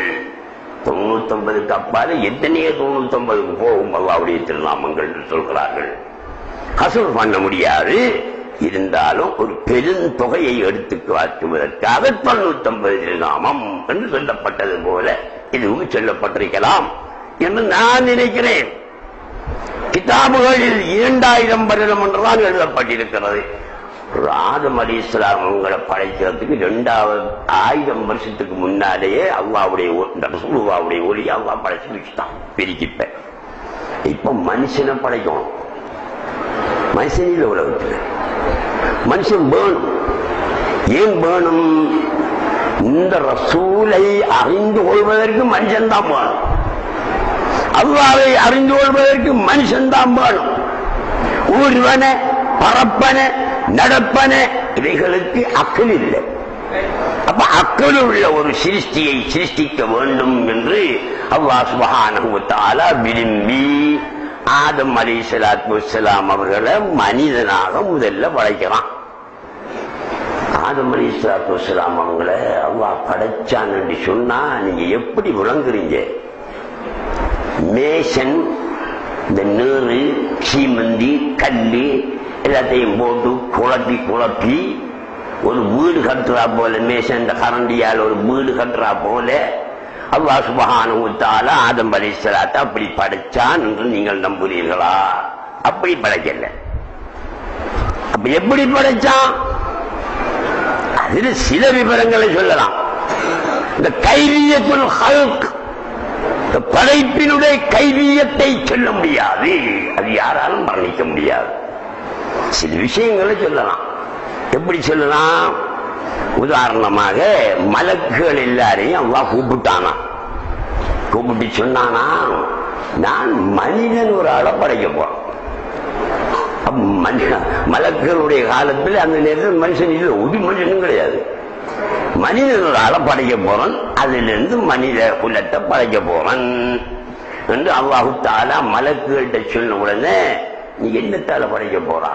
S3: 99க்கு அப்பால எத்தனையோ 99க்கு போகும் அல்லாஹ்வுடைய திருநாமங்கள் என்று சொல்கிறார்கள். ஹஸ்ர் பண்ண முடியாது. இருந்தாலும் ஒரு பெருந்தொகையை எடுத்து காட்டுவதற்காக 99 திருநாமம் என்று சொல்லப்பட்டது போல இதுவும் சொல்லப்பட்டிருக்கலாம் என்று நான் நினைக்கிறேன். கிதாபுகளில் 2000 வருடம் என்றுதான் எழுதப்பட்டிருக்கிறது. ஆதம் அலைஹிஸ்ஸலாம் அவங்களை படைக்கிறதுக்கு 2000 வருஷத்துக்கு முன்னாலேயே அல்லாஹ்வுடைய ரசூலுல்லாஹ்வுடைய ஒளி அல்லாஹ் படைச்சு வச்சுட்டான் பிரிக்கிப்ப. இப்ப மனுஷனை படைக்கணும். மனுஷன் இல்லை உலகத்தில். மனுஷன் வேணும். ஏன் வேணும்? இந்த ரசூலை அறிந்து கொள்வதற்கு மனுஷன் தான் வேணும். அல்லாஹ்வை அறிந்து கொள்வதற்கு மனுஷன் தான் வேணும். ஒருவனை பறப்பன நடப்பன இவைகளுக்கு அக்கல் இல்லை. அப்ப அக்கல் உள்ள ஒரு சிருஷ்டியை சிருஷ்டிக்க வேண்டும் என்று அல்லாஹ் சுப்ஹானஹு வ தஆலா விரும்பி ஆதம் அலைஹிஸ்ஸலாத்து வஸ்ஸலாம் அவர்களை மனிதனாக முதல்ல படைக்கிறான். ஆதம் அலைஹிஸ்ஸலாத்து வஸ்ஸலாம் அவங்களை அல்லாஹ் படைச்சான் என்று சொன்னா நீங்க எப்படி விளங்குறீங்க? மேஷன் இந்த நீரு சீமந்தி கல்லு எல்லாத்தையும் போட்டு குழப்பி ஒரு வீடு கட்டுறா போல, மேஷன் கரண்டியால் ஒரு வீடு கட்டுறா போல அல்லாஹ் சுப்ஹானஹு வ தஆலா ஆதம் அலைஹிஸ்ஸலாத்தை அப்படி படைச்சான் என்று நீங்கள் நம்புறீர்களா? அப்படி படைக்கல. அப்ப எப்படி படைச்சான்? அதில் சில விவரங்களை சொல்லலாம். இந்த கைவியத்துல் ஹல்க், படைப்பினுடைய கைவியத்தை சொல்ல முடியாது, அது யாராலும் வர்ணிக்க முடியாது. சில விஷயங்களை சொல்லலாம். எப்படி சொல்லலாம்? உதாரணமாக மலக்குகள் எல்லாரையும் அல்லாஹ் கூப்பிட்டானா, கூப்பிட்டு சொன்னானா நான் மனிதன் ஒரு ஆளை படைக்க போறேன். மலக்குகளுடைய காலத்தில் அந்த நேரத்தில் மனுஷன் இல்லை, ஒரு மனுஷனும் கிடையாது. மனிதன் ஒரு ஆளை படைக்க போறன், அதிலிருந்து மனித குலத்தை படைக்க போறன் என்று அல்லாஹு தஆலா மலக்குகள்கிட்ட சொன்ன உடனே நீ என்னத்தால படைக்க போறா?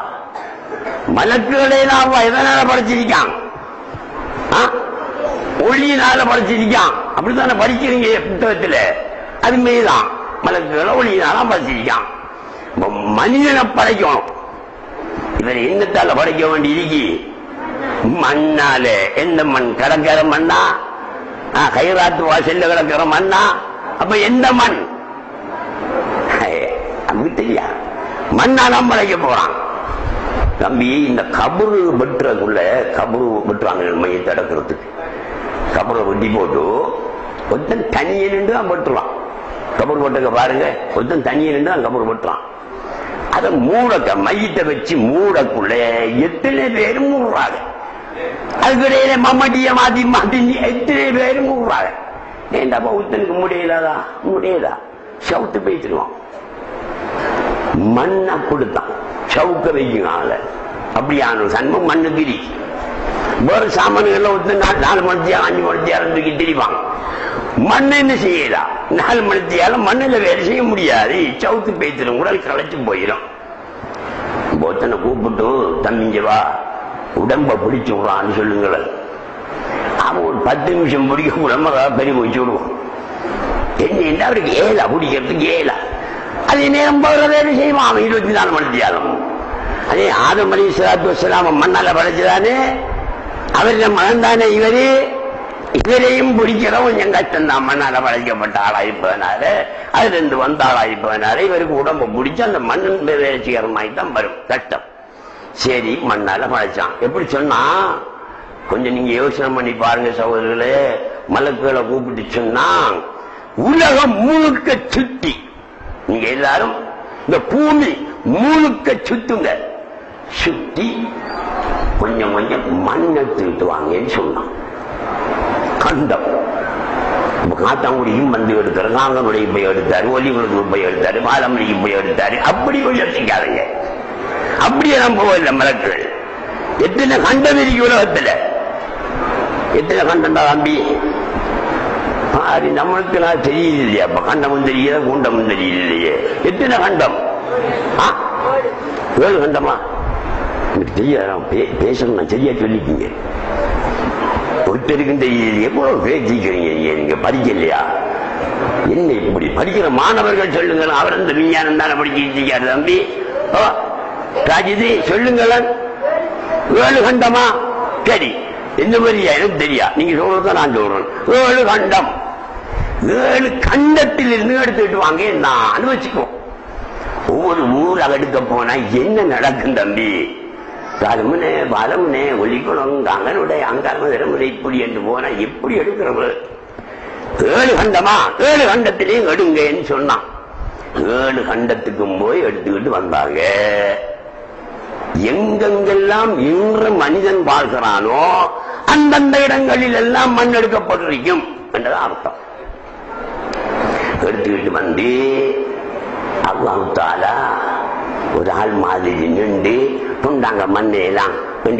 S3: மலக்குகளை அல்லாஹ் எதனால படைச்சிருக்கான்? ஒளியினால படைச்சிருக்கான். அப்படித்தானே படிக்கிறீங்க புத்தகத்தில். அது மீதான் மலக்குகளை ஒளியினால படைச்சிருக்கான். மனிதனை படைக்கணும். இவரை என்னத்தால படைக்க வேண்டி இருக்கு? மண்ணால. எந்த மண்? கடற்கரை மண்ணா? கைராத்து வாசல்ல கிடக்கிற மண்ணா? அப்ப எந்த மண்? அப்படி தெரியா? மண்ணாலாம் படைக்க போறான். தம்பி, இந்த கபரு வெட்டுறதுக்குள்ள கபரு வெட்டுறாங்க மையத்தை அடக்கிறதுக்கு. கபரை வெட்டி போட்டு ஒருத்தன் தனியே நின்று தான் வெட்டுறான். கபர் வெட்டுக்க பாருங்க, ஒருத்தன் தனியே நின்று தான் கபர் வெட்டுறான். அதை மூடக்க மையத்தை வச்சு மூடக்குள்ள எத்தனை பேரும் மூடுறாங்க. அதுக்கிடையில மம்மட்டிய மாத்தி மாத்தி எத்தனை பேரும் மூடுறாங்க. ஏண்டாப்பா ஒருத்தனுக்கு முடியலதா? முடியலா, சவுத்து பேசிடுவான். மண்ணை கொடுத்தான், சவுக்க வைக்கும் ஆளை. அப்படியான சன்மம் மண்ணு திரி. வேறு சாமான்கள் ஒருத்தன் 4 மணித்தியாலும் 5 மணித்தியாலும் தூக்கி திரிவாங்க. மண் என்ன செய்யலாம்? 4 மணித்தியாலும் மண்ணில் வேலை செய்ய முடியாது, சவுத்து பேசிடும், உடல் களைச்சு போயிடும். ஒருத்தனை கூப்பிட்டு தம்பிங்க வா உடம்ப பிடிச்சு விடுறான்னு சொல்லுங்களேன். அவன் ஒரு 10 நிமிஷம் பிடிக்க உடம்ப பெரிய போச்சு விடுவான். என்ன அவருக்கு ஏலா பிடிக்கிறதுக்கு ஏலா. அதே நேரம் போகிற வேலை செய்வான் அவன் 24 மணித்தியாலும். அதே ஆதம் அலைஹிஸ்ஸலாத்து வஸ்ஸலாம் மண்ணால படைச்சதானே, அவரிடம் மகன்தானே இவரு. இவரையும் பிடிக்கிற கொஞ்சம் கஷ்டம் தான். மண்ணால படைக்கப்பட்ட ஆளாயிருப்பதனால, அதுல இருந்து வந்த ஆளாயிருப்பதனால இவருக்கு உடம்ப பிடிச்சு அந்த மண்ணின் வேலை செய்கிற மாதிரி தான் வரும் கஷ்டம். சரி, மண்ணால படைச்சான். எப்படி சொன்னா கொஞ்சம் நீங்க யோசனை பண்ணி பாருங்க சகோதரர்களே. மலக்குகளை கூப்பிட்டு சொன்னா உலகம் முழுக்க சுத்தி, நீங்க எல்லாரும் இந்த பூமி முழுக்க சுத்துங்க, சுத்தி கொஞ்சம் கொஞ்சம் மண்ணை தூக்கிட்டு வாங்கன்னு சொன்னான். கண்டம் காத்தாங்குடியும் வந்து எடுத்தாரு, காங்கனுடைய போய் எடுத்தாரு, ஒலிகுளத்துக்கு போய் எடுத்தாரு, பாலமணிக்கு போய் எடுத்தாரு. அப்படி யோசிக்காதுங்க. அப்படியே நம்ம போகல. மலக்குகள் எத்தனை கண்டம் இருக்கு உலகத்துல? எத்தனை கண்டம்டா தம்பி? நம்மளுக்கு நான் தெரியல இல்லையா? அப்ப கண்டமும் தெரியல, கூண்டமும் தெரியல இல்லையே. எத்தனை கண்டம்? 7 கண்டமா? எனக்கு தெரியாது, பேசணும். நான் சரியா சொல்லிக்கீங்க. ஒருத்தருக்கும் தெரியலையே, எவ்வளவு பேசிக்கிறீங்க நீங்க படிக்கலையா? என்ன இப்படி படிக்கிற மாணவர்கள் சொல்லுங்க. அவர் இந்த விஞ்ஞானம் தானே படிச்சிருக்காரு தம்பி. ராஜிதி சொல்லுங்களேன். 7 கண்டமா? சரி, எந்த மாதிரி எனக்கு தெரியா, நீங்க சொல்றதான் நான் சொல்றேன். 7 கண்டம். 7 கண்டத்தில் இருந்து எடுத்துட்டு வாங்க நான் அனுபவிச்சுக்கோ. ஒவ்வொரு ஊராக எடுக்க போனா என்ன நடக்கும் தம்பி? காலமுனே பாலமுனே ஒலிக்குளம் காங்கனுடைய அங்காரமுறை இப்படி என்று போனா எப்படி எடுக்கிறவங்க? 7 கண்டமா? 7 கண்டத்திலையும் எடுங்கன்னு சொன்னான். 7 கண்டத்துக்கும் போய் எடுத்துக்கிட்டு வந்தாங்க. எங்கெங்கெல்லாம் இன்று மனிதன் வாழ்கிறானோ அந்தந்த இடங்களில் எல்லாம் மண் எடுக்கப்பட்டிருக்கும் என்றதான் அர்த்தம். எடுத்துக்கிட்டு வந்து அல்லாஹ் தஆலா ஒரு ஆள் மாதிரி நின்று துண்டாங்க மண்ணையெல்லாம்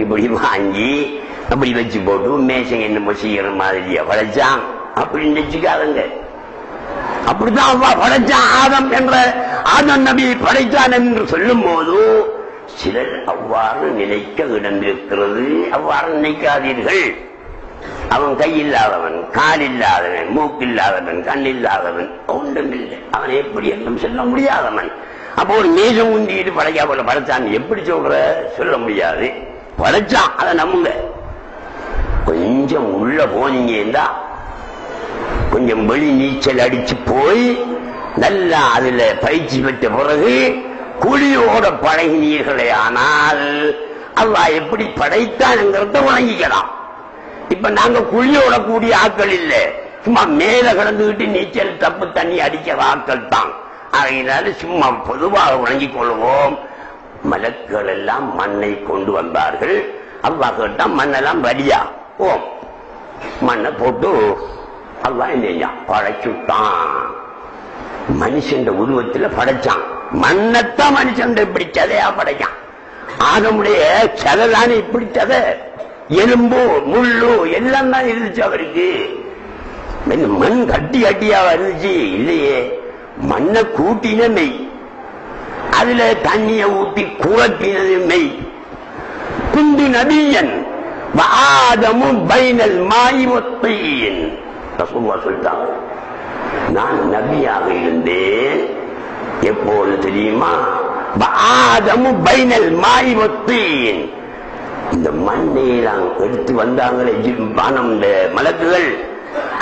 S3: இப்படி வாங்கி அப்படி வச்சு போட்டு மேசை என்னமோ செய்யற மாதிரியா படைச்சான் அப்படின்னு நினைச்சுக்காதுங்க. அப்படித்தான் அவ்வா படைச்சான். ஆதம் என்ற ஆதம் நபி படைத்தான் என்று சொல்லும் போது சிலர் அவ்வாறு நினைக்க இடமிருக்கிறது. அவ்வாறு நினைக்காதீர்கள். அவன் கை இல்லாதவன், கால் இல்லாதவன், மூக்கு இல்லாதவன், கண் இல்லாதவன், ஒன்றுமில்லை. அவன் எப்படி என்றும் சொல்ல முடியாதவன். அப்போ ஒரு மேசம் உண்டிட்டு படைக்கா போல படைச்சான் எப்படி சொல்ல முடியாது. படைச்சான், அதை நம்புங்க. கொஞ்சம் உள்ள போனீங்கன்னா கொஞ்சம் வெளி நீச்சல் அடிச்சு போய் நல்லா அதுல பயிற்சி பெற்ற பிறகு குழியோட பழகினீர்களே ஆனால் அல்லாஹ் எப்படி படைத்தான்ங்கிறத வழங்கிக்கலாம். இப்ப நாங்க குழியோட கூடிய ஆட்கள் இல்ல, சும்மா மேல கிடந்துகிட்டு நீச்சல் தப்பு தண்ணி அடிக்கிற ஆட்கள் தான். அதனால சும்மா பொதுவாக வழங்கிக் கொள்வோம். மலக்குகள் எல்லாம் மண்ணை கொண்டு வந்தார்கள். அல்லாஹ் கேட்டா மண்ணெல்லாம் வலியா ஓம் மண்ணை போட்டு அல்லாஹ் என்ன படைச்சுட்டான். மனுஷன் உருவத்தில் படைச்சான். மண்ணத்தான் மனுஷன் இப்படி சதையா படைச்சான். ஆதமுடைய சதைதானே இப்படி சதை, எலும்பு முள்ளு எல்லாம் தான் இருந்துச்சு அவருக்கு. மண் கட்டி கட்டியா இருந்துச்சு இல்லையே. மண்ணை கூட்டின மெய், அதுல தண்ணிய ஊத்தி குழப்பினது மெய். குண்டு நபியன் ஆதமும் பைனல் மாய் ஒத்தையின் ரசூலுல்லாஹ் சொல்லிட்டாங்க. நான் நபியாக இருந்தேன் எப்போது தெரியுமா? ஆதமும் பைனல் மாய் ஒத்தையின். இந்த மண்ணெல்லாம் எடுத்து வந்தாங்களே பானம் இந்த மலக்குகள்,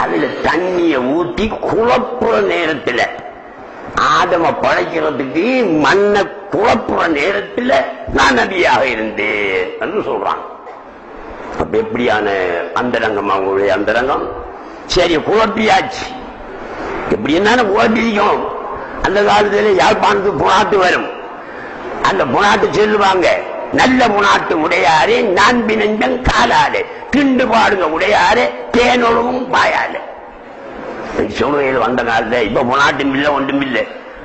S3: அதுல தண்ணிய ஊத்தி குழப்புற நேரத்துல ஆதம படைக்கிறதுக்கு மண்ணை குழப்புற நேரத்துல நான் நபியாக இருந்தேன் என்று சொல்றான். அப்ப எப்படியான அந்தரங்கம் அவங்களுடைய அந்தரங்கம்? சரி குழப்பியாச்சு. எப்படி என்ன குழப்பிக்கும்? அந்த காலத்துல யாழ்ப்பாணத்துக்கு புனாட்டு வரும். அந்த புனாட்டு சொல்லுவாங்க, நல்ல புனாட்டு உடையாரு நான் பினஞ்சம் காலாறு கிண்டு பாடுங்க உடையாரு தேனொழுவும் பாயாரு சொல்லுகையில் வந்த காலத்துல. இப்ப புனாட்டும் இல்லை ஒன்றும் இல்லை.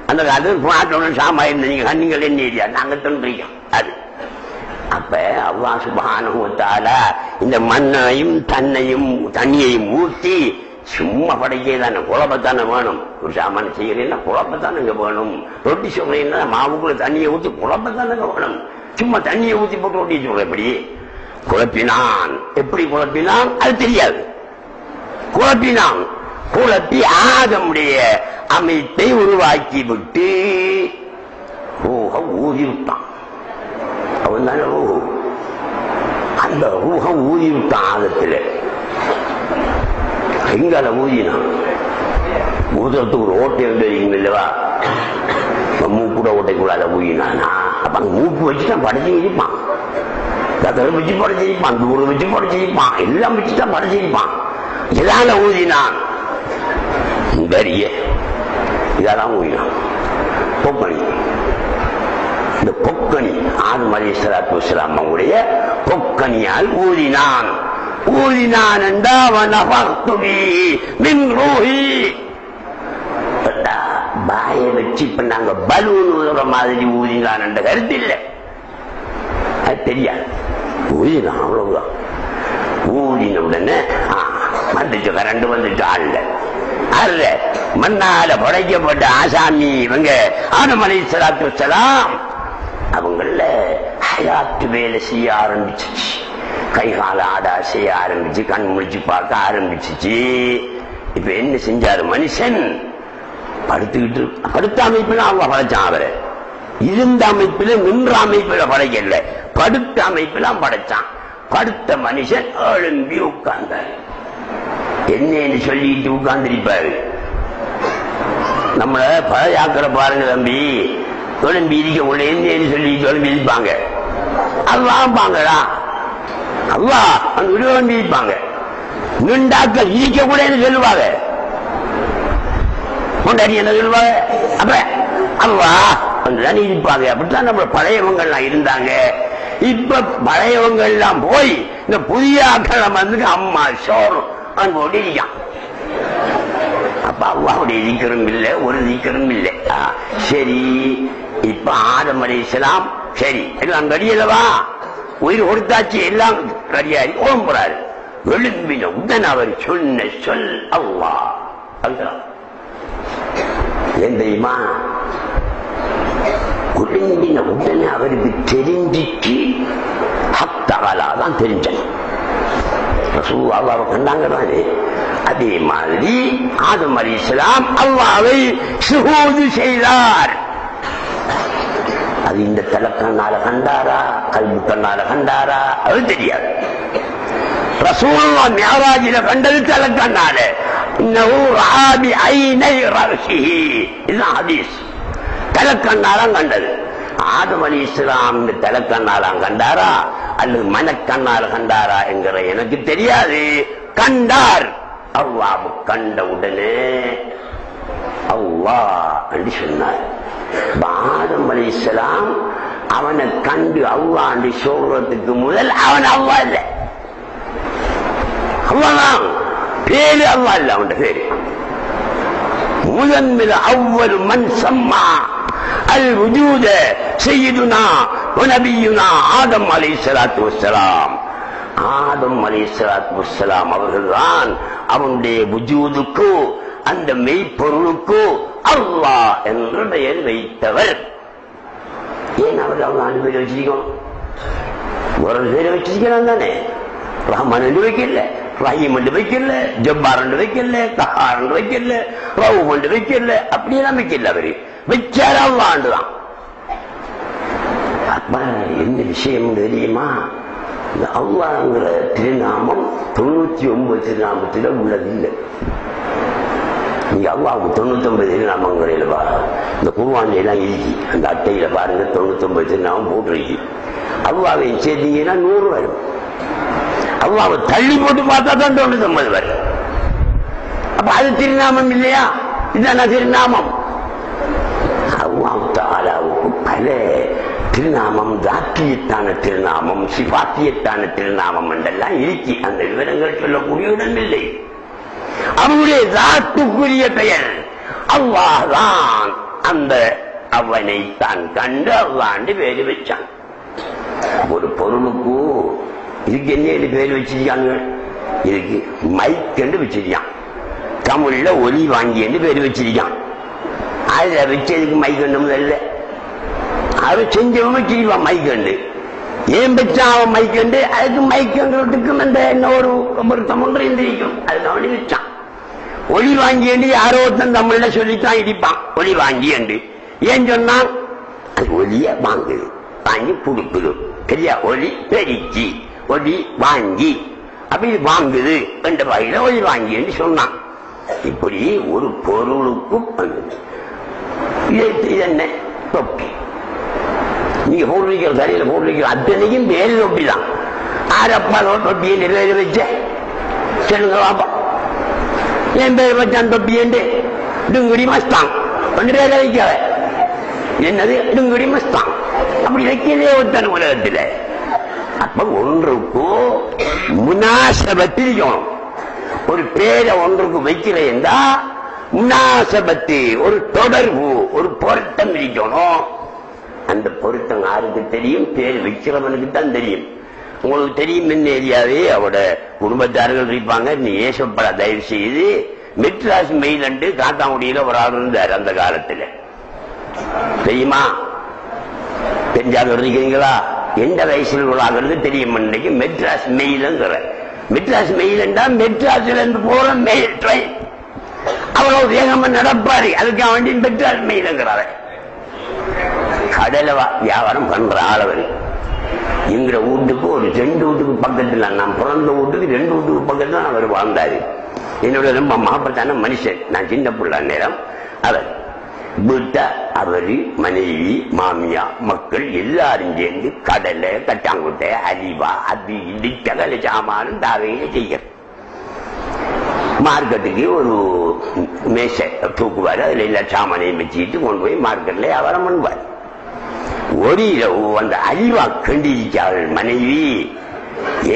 S3: அந்த காலத்துல புனாட்டோட சாமா இருந்த நீங்க கண்ணிகள் என்ன ஏரியா நாங்க தோன்றியோம் அது. அப்ப அல்லாஹ் சுப்ஹானஹு வ தஆலா இந்த மண்ணையும் தண்ணியையும் ஊற்றி சும்மா படைக்கதானே, குழப்பத்தானே வேணும். ஒரு சாமான செய்யறீங்கன்னா குழப்பத்தானுங்க வேணும். ரொட்டி சொல்றீங்கன்னா மாவுக்குள்ள தண்ணியை ஊற்றி குழப்பத்தானுங்க வேணும். சும்மா தண்ணியை ஊற்றி போட்டு ரொட்டி சொல்ற எப்படி குழப்பினான்? எப்படி குழப்பினான் அது தெரியாது. குழப்பினான், குழப்பி ஆதமுடைய அமைப்பை உருவாக்கி விட்டு ஊதி விட்டான். அவன் தானே அந்த ஊகம் ஊதி விட்டான் ஆதத்துல. எங்கால ஊதினான்? ஊதுறதுக்கு ஒரு ஓட்டை வந்து இல்லவா, மூக்கூட ஓட்டைக்குள்ளால ஊதினானா? அப்ப அங்க மூக்கு வச்சுதான் படைச்சு இருப்பான், கதவை வச்சு படைச்சிருப்பான், தூரம் வச்சு படைச்சிருப்பான், எல்லாம் வச்சுதான் படைச்சிருப்பான். இதால ஊதினான். பெரிய இதான் ஊதினான். பொக்கணி, இந்த பொக்கணி ஆதம் அலைஹிஸ்ஸலாத்து வஸ்ஸலாம் அவங்களுடைய பொக்கணியால் ஊதினான். ஊதினான் என்றா வனஃபக்து ஃபீஹி மின் ரூஹி. பாய வச்சு இப்ப நாங்க பலூன் ஊதுற மாதிரி ஊதினான் என்ற கருத்து இல்லை, அது தெரியாது. ஊதினான் அவ்வளவுதான். ஊதின உடனே வந்துச்சு, கரண்டு வந்துச்சு. ஆள்ல மண்ணால படைக்கப்பட்ட ஆசாமி இவங்க ஆதம் அலைஹிஸ்ஸலாத்து வஸ்ஸலாம் அவங்கள ஹயாத்து வேலை செய்ய ஆரம்பிச்சிச்சு. கைகால ஆடா செய்ய ஆரம்பிச்சு, கண் முடிச்சு பார்க்க ஆரம்பிச்சிச்சு. இப்ப என்ன செஞ்சாரு மனுஷன்? படுத்துக்கிட்டு படுத்த அமைப்புல அவங்க படைச்சான். அவரை இருந்த அமைப்புல நின்ற அமைப்புல படைக்கல, படுத்த அமைப்புல படைச்சான். படுத்த மனுஷன் எழும்பி உட்கார்ந்தார். என்னன்னு சொல்லிட்டு உட்கார்ந்திருப்பாரு. நம்மள பழையாக்கிற பாருங்க தம்பி, எழும்பி இருக்க உள்ள என்னன்னு சொல்லி எழும்பி இருப்பாங்க. அல்லாம்பாங்களா அல்லா அந்த எழும்பி இருப்பாங்க. நின்றாக்கள் இருக்க கூட சொல்லுவாங்க. கொண்டாடி என்ன சொல்லுவாங்க? அப்ப அல்லா அங்கதான் இருப்பாங்க. அப்படித்தான் நம்ம பழையவங்கள்லாம் இருந்தாங்க. இப்ப பழையவங்க எல்லாம் போய் இந்த புதிய ஆக்கள் வந்து அம்மா சோறும் அன்போடு இருக்கான். அப்ப அல்லாவுடைய சீக்கிரம் இல்லை, ஒரு சீக்கிரம் இல்லை. சரி, இப்ப ஆதம் அலைஹிஸ்ஸலாம் சரி எல்லாம் கடியலவா, உயிர் கொடுத்தாச்சு, எல்லாம் கடியாரி ஓம்புறாரு. எழும்பின உடன் அவர் சொன்ன சொல் அல்லாஹ். அதுதான் ஏன் தெரியுமா? எழும்பின உடனே அவருக்கு தெரிஞ்சிச்சு, ஹக்தகலாதான் தெரிஞ்சது. அல்லாஹ்வை கண்டாங்க தானே. அதே மாதிரி ஆதம் அலைஹிஸ்ஸலாம் அல்லாஹ்வை ஷுஹூது செய்தார். அது இந்த தலக்கண்ணால கண்டாரா, கல்பு கண்ணால கண்டாரா, அது தெரியாது. ரசூலுல்லாஹ் மிஅராஜில கண்டது தலக்கண்ணால. இன்னஹு ரஆ பிஐனை ரஸிஹி, இது ஹதீஸ். தலக்கண்ணாலாம் கண்டது. ஆதம் அலைஹிஸ்ஸலாம் தலக்கண்ணாலாம் கண்டாரா அல்லது மனக்கண்ணால கண்டாரா என்கிற எனக்கு தெரியாது. கண்டார். அல்லாஹ் கண்ட உடனே அல்லாஹ் என்று சொன்னார். ஆதம் அலைஹிஸ்ஸலாம் அவனை கண்டு அல்லாஹ் என்று சொல்றதுக்கு முதல் அவன் அல்லாஹ் இல்லை, அல்லாஹ் பேரு அல்லாஹ் இல்லை, அவன் பேரு முதன்மில் அவ்வளவு மண் சம்மா அல் வஜூத சய்யிதுனா வ நபியுனா ஆதம் அலைஹிஸ்ஸலாத்து வஸ்ஸலாம். ஆதம் அலைஹிஸ்ஸலாத்து வஸ்ஸலாம் அவர்கள்தான் அவனுடைய வஜூதுக்கு, அந்த மெய்ப்பொருளுக்கு அல்லாஹ் என்று பெயர் வைத்தவர். ஏன் அவர் அல்லாஹ் பேர் வச்சிருக்கணும்? ஒரு பேரை வச்சிருக்கிறான் தானே. ரஹ்மான் என்று வைக்கல, ரஹீம் என்று வைக்கல, ஜப்பார் என்று வைக்கல, கஹார் என்று வைக்கல, ரவுஃப் என்று வைக்கல, அப்படியெல்லாம் வைக்கல. அவரு வச்சார அல்லாஹ்தான். அப்ப என்ன விஷயம் தெரியுமா? இந்த அல்லாஹ்ங்கிற திருநாமம் 99 திருநாமத்தில் உள்ளதில்லை. நீங்க அல்லாஹ்வுக்கு 99 திருநாமங்கள் இல்லவா? இந்த குர்ஆன்ல எல்லாம் இருக்கு. அந்த அட்டையில பாருங்க 99 திருநாமம் போட்டிருக்கு. அல்லாஹ்வை சேர்த்தீங்கன்னா 100 வரும். அல்லாஹ்வை தள்ளி போட்டு பார்த்தா தான் 99 வரும். அப்ப அது திருநாமம் இல்லையா? இதுதான் திருநாமம். அல்லாஹ் தஆலாவுக்கு பல திருநாமம், தாக்கியத்தான திருநாமம், சிபாத்தியத்தான திருநாமம் என்றெல்லாம் இருக்கு. அந்த விவரங்கள் சொல்லக்கூடிய இடம் இல்லை. அவனுடைய தாத்துக்குரிய பெயர் அல்லாஹ் தான். அந்த அவனை தான் கண்டு அல்லாண்டு பேரு வச்சான். ஒரு பொருளுக்கு இதுக்கு என்ன பேர் வச்சிருக்காங்க? இதுக்கு மைக் என்று வச்சிருக்கான். தமிழ்ல ஒலி வாங்கி என்று பேர் வச்சிருக்கான். அதுல வச்சதுக்கு மைக் கண்டு முதல்ல அது செஞ்சவன் வச்சிருவான் மைக் கண்டு. ஏன் வச்சான் அவன் மைக் கண்டு? அதுக்கு மைக் கண்டுக்கும் அந்த இன்னொரு தமிழ் இருந்திருக்கும், அது அவனி வச்சான். ஒலி வாங்கி என்று யாரோ ஒருத்தன் தமிழ்ல சொல்லித்தான் இடிப்பான் ஒலி வாங்கி என்று. ஏன் சொன்னான்? அது ஒலிய வாங்குது, வாங்கி கொடுக்குது. சரியா? ஒலி பெருக்கி ஒலி வாங்கி அப்படி வாங்குது என்ற வகையில ஒலி வாங்கி என்று சொன்னான். இப்படி ஒரு பொருளுக்கும் இது என்ன தொப்பி, நீங்க போட்டிருக்கிற தலையில போட்டிருக்கிற அத்தனைக்கும் பேரு தொப்பி தான். ஆரப்பா தொப்பியை நிறைவேற வச்ச சொல்லுங்க பாப்பா. என் பேர் வச்சான் தொப்பி என்று டுங்குடி மஸ்தான் ஒன்று வைக்க. என்னது டுங்குடி மஸ்தான்? அப்படி வைக்கவே ஒருத்தன் உலகத்தில். அப்ப ஒன்றுக்கு முனாசபத்திரிக்கணும். ஒரு பேரை ஒன்றுக்கு வைக்கிறேன்டா முனாசபத்து, ஒரு தொடர்பு, ஒரு பொருத்தம் இருக்கணும். அந்த பொருத்தம் யாருக்கு தெரியும்? பேர் வைக்கிறவனுக்கு தான் தெரியும். உங்களுக்கு தெரியும் என்ன ஏரியாவே அவட குடும்பத்தார்கள் இருப்பாங்க. நீ ஏசப்பட தயவு செய்து மெட்ராஸ் மெயில் அண்டு காத்தாங்குடியில ஒரு ஆள் இருந்தார் அந்த காலத்துல. தெரியுமா? தெரிஞ்சாக இருக்கீங்களா? எந்த வயசில் உள்ளாகிறது தெரியும். இன்னைக்கு மெட்ராஸ் மெயிலுங்கிற மெட்ராஸ் மெயில் என்றா மெட்ராஸ்ல இருந்து போற மெயில் ட்ரெயின் அவ்வளவு வேகமா நடப்பாரு. அதுக்காக வேண்டி மெட்ராஸ் மெயிலுங்கிறார. கடலை வியாபாரம் பண்ற ஆளவர் எங்கிற வீட்டுக்கு ஒரு 2 வீட்டுக்கு பக்கத்துல, நான் பிறந்த வீட்டுக்கு 2 வீட்டுக்கு பக்கத்துல அவர் வாழ்ந்தாரு. என்னோட ரொம்ப மகப்பத்தான மனுஷன். நான் சின்ன பிள்ளை நேரம் அவர் வீட்டை அவரு, மனைவி, மாமியா, மக்கள் எல்லாரும் சேர்ந்து கடலை, கட்டாங்குட்டை, அலிவா, அது இது சகல சாமானும் தாவையில செய்ய மார்க்கெட்டுக்கு ஒரு மேசை தூக்குவார். அதுல எல்லா சாமானையும் வச்சுக்கிட்டு கொண்டு போய் மார்க்கெட்ல வியாபாரம் பண்ணுவார். ஒரு அந்த அலிவா கண்டிருக்காள் மனைவி.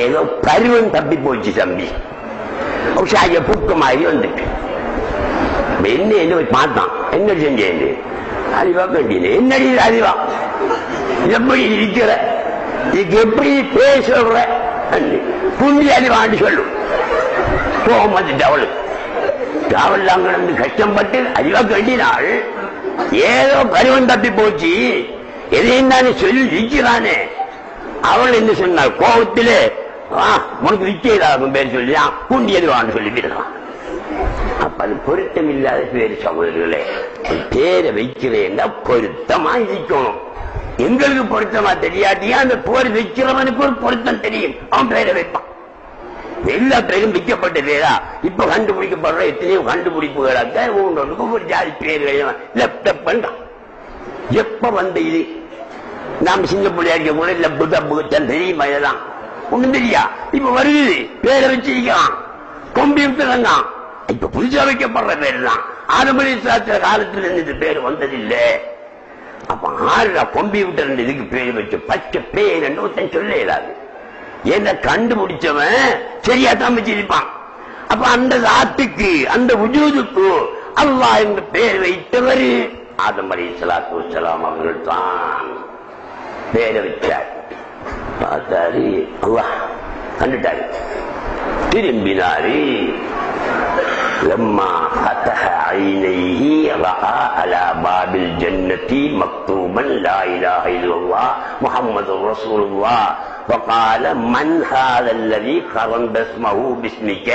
S3: ஏதோ பருவம் தப்பி போச்சு தம்பி. பூக்க மாதிரி வந்துட்டு என்ன பார்த்தான். என்ன செஞ்சேன்? அறிவா கண்டினே என்னடி அறிவா எப்படி இருக்கிற இதுக்கு எப்படி பேர் சொல்ற புண்ணிய அறிவாண்டு சொல்லும் போகும்போது டவல் டிராவல்லாம் கிடந்து கஷ்டப்பட்டு அறிவா கண்டினாள் ஏதோ பருவம் தப்பி போச்சு எதையும் தானே சொல்லி இருக்கிறானே அவள் என்ன சொன்னாள் கோபத்திலே உனக்கு வித்தியதாகும் பேர் சொல்லி புண்ணிய அறிவான்னு சொல்லிவிடலாம் அப்ப அது பொருத்தம் இல்லாத பேரு சகோதரர்களே பேரை வைக்கிறேன்னா பொருத்தமா இருக்கணும் எங்களுக்கு பொருத்தமா தெரியாட்டியா அந்த பேர் வைக்கிறவனுக்கு ஒரு பொருத்தம் தெரியும் அவன் பேரை வைப்பான் எல்லா பேரும் வைக்கப்பட்ட பேரா இப்ப கண்டுபிடிக்கப்படுற எத்தனையோ கண்டுபிடிப்புகளாக ஒவ்வொன்றுக்கும் ஒரு ஜாதி பேர் பண்றான் எப்ப வந்த இது நாம் சின்ன பிள்ளையா இருக்க கூட லப்பு தப்பு தெரியுமா இதெல்லாம் ஒண்ணும் தெரியா இப்ப வருது பேரை வச்சிருக்கான் கம்ப்யூட்டர் தான் இப்ப புதுசா வைக்கப்படுற பேர் தான் ஆரம்பி சாஸ்திர காலத்துல இருந்து பேர் வந்ததில்லை அப்ப ஆறு கம்ப்யூட்டர் இதுக்கு பேர் வச்சு பச்சை பேர் என்று ஒருத்தன் சொல்ல இயலாது என்ன கண்டுபிடிச்சவன் சரியா தான் வச்சிருப்பான் அப்ப அந்த ஆத்துக்கு அந்த உஜூதுக்கு அல்லாஹ் என்ற பேர் வைத்தவர் ஆதம் அலைஹிஸ்ஸலாத்து வஸ்ஸலாம் அவர்கள் தான் பேரை வச்சார் பார்த்தாரு அல்லாஹ் கண்டுட்டாரு திரும்பினாரு لما فتح عينيه رأى على باب الجنة مكتوبا لا إله إلا الله محمد رسول الله فقال من هذا الذي خرج اسمه باسمك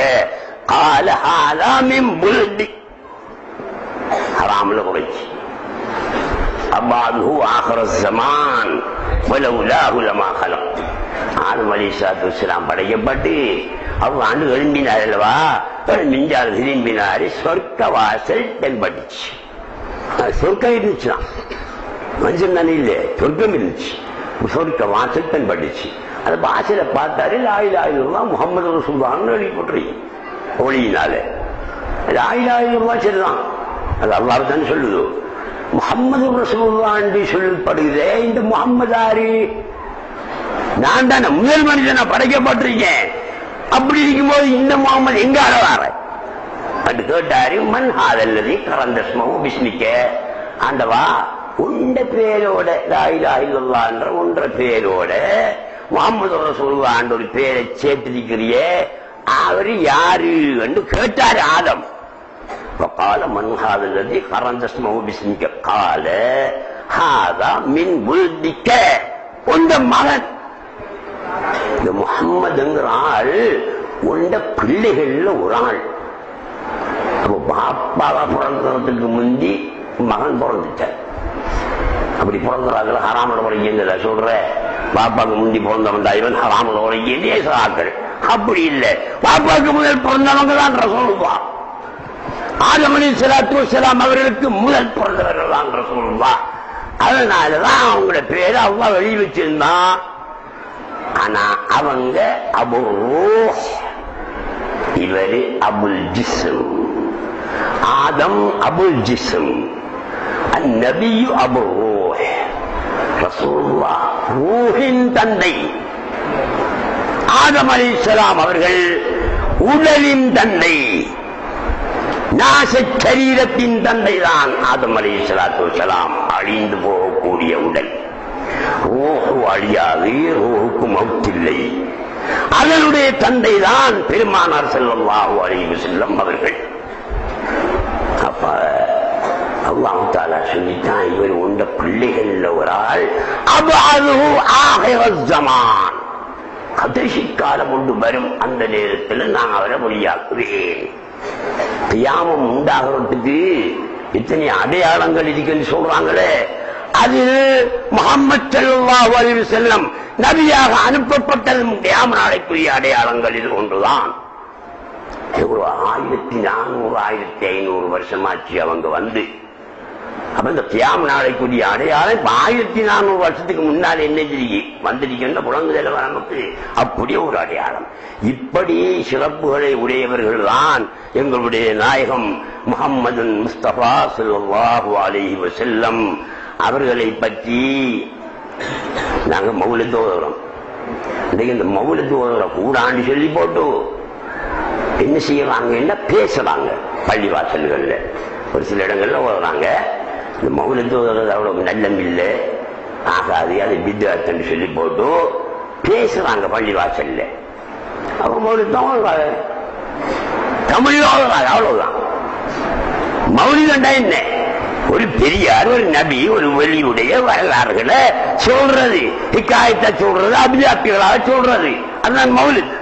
S3: قال هذا من بلد حرام الغرج أبعده آخر الزمان ولولاه لما خلق ஆதம் அலைஹிஸ்ஸலாத்து வஸ்ஸலாம் படைக்கப்பட்டு அவங்க ஆண்டு எழும்பினார் அல்லவா மிஞ்சால் திரும்பினாரு சொர்க்க வாசல் தென்பட்டுச்சு சொர்க்கம் இருந்துச்சுதான் மனுஷன் தானே இல்ல சொர்க்கம் இருந்துச்சு சொர்க்க வாசல் தென்பட்டுச்சு அந்த வாசலை பார்த்தாரு லா இலாஹா இல்லல்லாஹ் முஹம்மது ரசூலுல்லாஹ்னு எழுதி போட்டுறீங்க ஒளியினால லா இலாஹா இல்லல்லாஹ் சரிதான் அது அல்லாஹ் தான் சொல்லுது முஹம்மது ரசூலுல்லாஹ் என்று சொல்லப்படுகிறே இந்த முஹம்மது யாரு நான் தானே முதல் மனிதனா படைக்கப்பட்டிருக்கேன் அப்படி இருக்கும்போது இந்த முகமது எங்க வர அப்படி கேட்டாரு மன் ஹாதல்லதி கரந்தஸ்மவும் பிஸ்மிக்க ஆண்டவா உண்ட பேரோட லா இலாஹா இல்லல்லாஹ் என்ற ஒன்ற பேரோட முஹம்மது ரசூலுல்லாஹ் ஒரு பேரை சேர்த்திருக்கிறியே அவரு யாரு என்று கேட்டாரு ஆதம் قال من هذا الذي قرن اسمه باسمك قال هذا من ولدك உண்ட மகன் இந்த முஹம்மதுங்கிற ஆள் உண்ட பிள்ளைகள்ல ஒரு ஆள் அப்ப பாப்பாவா பிறந்ததுக்கு முந்தி மகன் பிறந்துட்டார் அப்படி பிறந்தார்கள் ஹராமல உரைக்கின்ற சொல்ற பாப்பாக்கு முந்தி பிறந்தவன் இவன் ஹராமல உரைக்கின்றே ஆக்கள் அப்படி இல்லை பாப்பாக்கு முதல் பிறந்தவங்க தான் ரசூலுல்லாஹ் ஆதம் அலைஹிஸ்ஸலாத்து வஸ்ஸலாம் அவர்களுக்கு முதல் பிறந்தவர்கள் தான் ரசூலுல்லாஹ் அதனாலதான் அவங்களோட பேரை அல்லாஹ் வெளி வச்சிருந்தான் ஆனா அவங்க அபு ரூஹ் இவரு அபுல் ஜிஸ்ம் ஆதம் அபுல் ஜிஸ்ம் அந்நபியு அபு ரூஹ் ரசூலுல்லாஹ் ரூஹின் தந்தை ஆதம் அலைஹிஸ்ஸலாம் அவர்கள் உடலின் தந்தை நாச சரீரத்தின் தந்தைதான் ஆதம் அலைஹிஸ்ஸலாத்து வஸ்ஸலாம் அழிந்து போகக்கூடிய உடல் ரூஹு அழியாது ரூஹுக்கு மௌத்தில்லை அதனுடைய தந்தைதான் பெருமானார் ஸல்லல்லாஹு அலைஹி வஸல்லம் அவர்கள் அப்ப அல்லாஹ் தஆலா சொல்லிட்டான் இவர் உண்ட பிள்ளைகள்ல ஒரு ஆள் அபஅதுஹு ஆகிரஸ் ஸமான் கடைசி காலம் ஒன்று வரும் அந்த நேரத்தில் நான் அவரை வெளியாக்குவேன் கியாமம் உண்டாகிறதுக்கு இத்தனை அடையாளங்கள் இருக்குன்னு சொல்றாங்களே அது முஹம்மது ஸல்லல்லாஹு அலைஹி வஸல்லம் நபியாக அனுப்பப்பட்டதும் கியாம நாளைக்குரிய அடையாளங்கள் இது ஒன்றுதான் 1400 1500 வருஷமாச்சு அவங்க வந்து அப்ப இந்த கியாம நாளைக்குரிய அடையாளம் 1400 வருஷத்துக்கு முன்னால் என்ன வந்திருக்கின்ற புலங்குதல நமக்கு அப்படியே ஒரு அடையாளம் இப்படி சிறப்புகளை உடையவர்கள் தான் எங்களுடைய நாயகம் முஹம்மது முஸ்தபா ஸல்லல்லாஹு அலைஹி வஸல்லம் அவர்களை பற்றி நாங்க மௌலித் ஓதுறோம். இன்னைக்கு இந்த மௌலித் ஓதுற கூடாண்டு சொல்லி போட்டு என்ன செய்யறாங்க, என்ன பேசுறாங்க. பள்ளிவாசல்கள்ல ஒரு சில இடங்கள்ல ஓதுறாங்க, இந்த மௌலித் ஓதுறது அவ்வளவு நல்லம் இல்லை, ஆகாது, அது பித்அத்னு சொல்லி போட்டு பேசுறாங்க பள்ளி வாசல்ல. அவங்க மௌலித்தான் ஓதுறாங்க, தமிழ்ல ஓதுறாங்க, அவ்வளவுதான். மௌலிதண்டா என்ன? ஒரு பெரியார், ஒரு நபி, ஒரு வெளியுடைய வரலாறுகளை சொல்றது, ஹிக்காயத்தை சொல்றது, அபிஜாப்திகளாக சொல்றது, அதுதான் மௌலித்.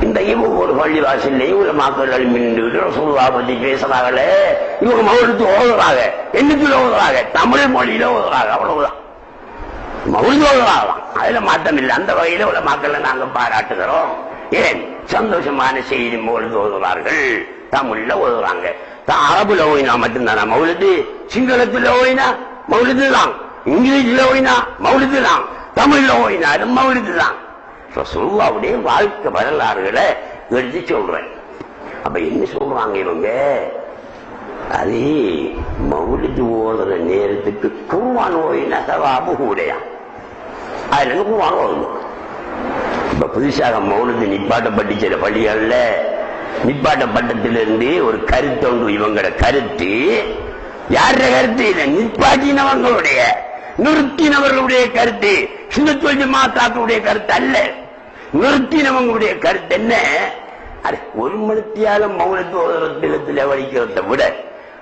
S3: இந்த இவங்க ஒரு பள்ளி வாசல்லையும் உள்ள மக்கள் மின்னு ரசூலுல்லாஹ் பத்தி பேசுறாங்களே, இவங்க மௌலித் ஓதுறாங்க. என்னத்துல ஓதுறாங்க? தமிழ் மொழியில ஓதுறாங்க, அவ்வளவுதான். மௌலித் ஓதுறாங்களாம், அதுல மாற்றம் இல்லை. அந்த வகையில உள்ள மக்களை நாங்க பாராட்டுகிறோம். ஏன்? சந்தோஷமான செய்தி மௌலித் ஓதுறார்கள், தமிழ்ல ஓதுறாங்க. அரபுல ஓயினா மட்டும்தானா மௌலிது? சிங்களத்துல ஓயினா மௌலிது தான், இங்கிலீஷ்ல ஓயினா மௌலிது தான், தமிழ்ல ஓயினா மௌலிது தான். ரசூலுல்லாஹ்வுடைய வாழ்க்கை வரலாறுகளை எடுத்து சொல்றேன். அப்ப என்ன சொல்றாங்க இவங்க? அது மௌலிது ஓதுற நேரத்துக்கு குர்ஆன் ஓயினா சவாபு கூடையா, அதுல இருந்து குர்ஆன் ஓதணும். இப்ப புதுசாக மௌலிது நிப்பாட்டப்பட்டு சில பள்ளிகள்ல நிப்பாட்டப்பட்டத்திலிருந்து ஒரு கருத்து ஒன்று, இவங்களோட கருத்து. யார கருத்து? இல்லை, நிப்பாட்டினவங்களுடைய, நிறுத்தினவர்களுடைய கருத்து, சுன்னத்துல் ஜமாஅத்துடைய கருத்து அல்ல. நிறுத்தினவங்களுடைய கருத்து என்ன? ஒரு மணித்தியாலம் மௌலித் ஓதுறத்தில் வலிக்கிறத விட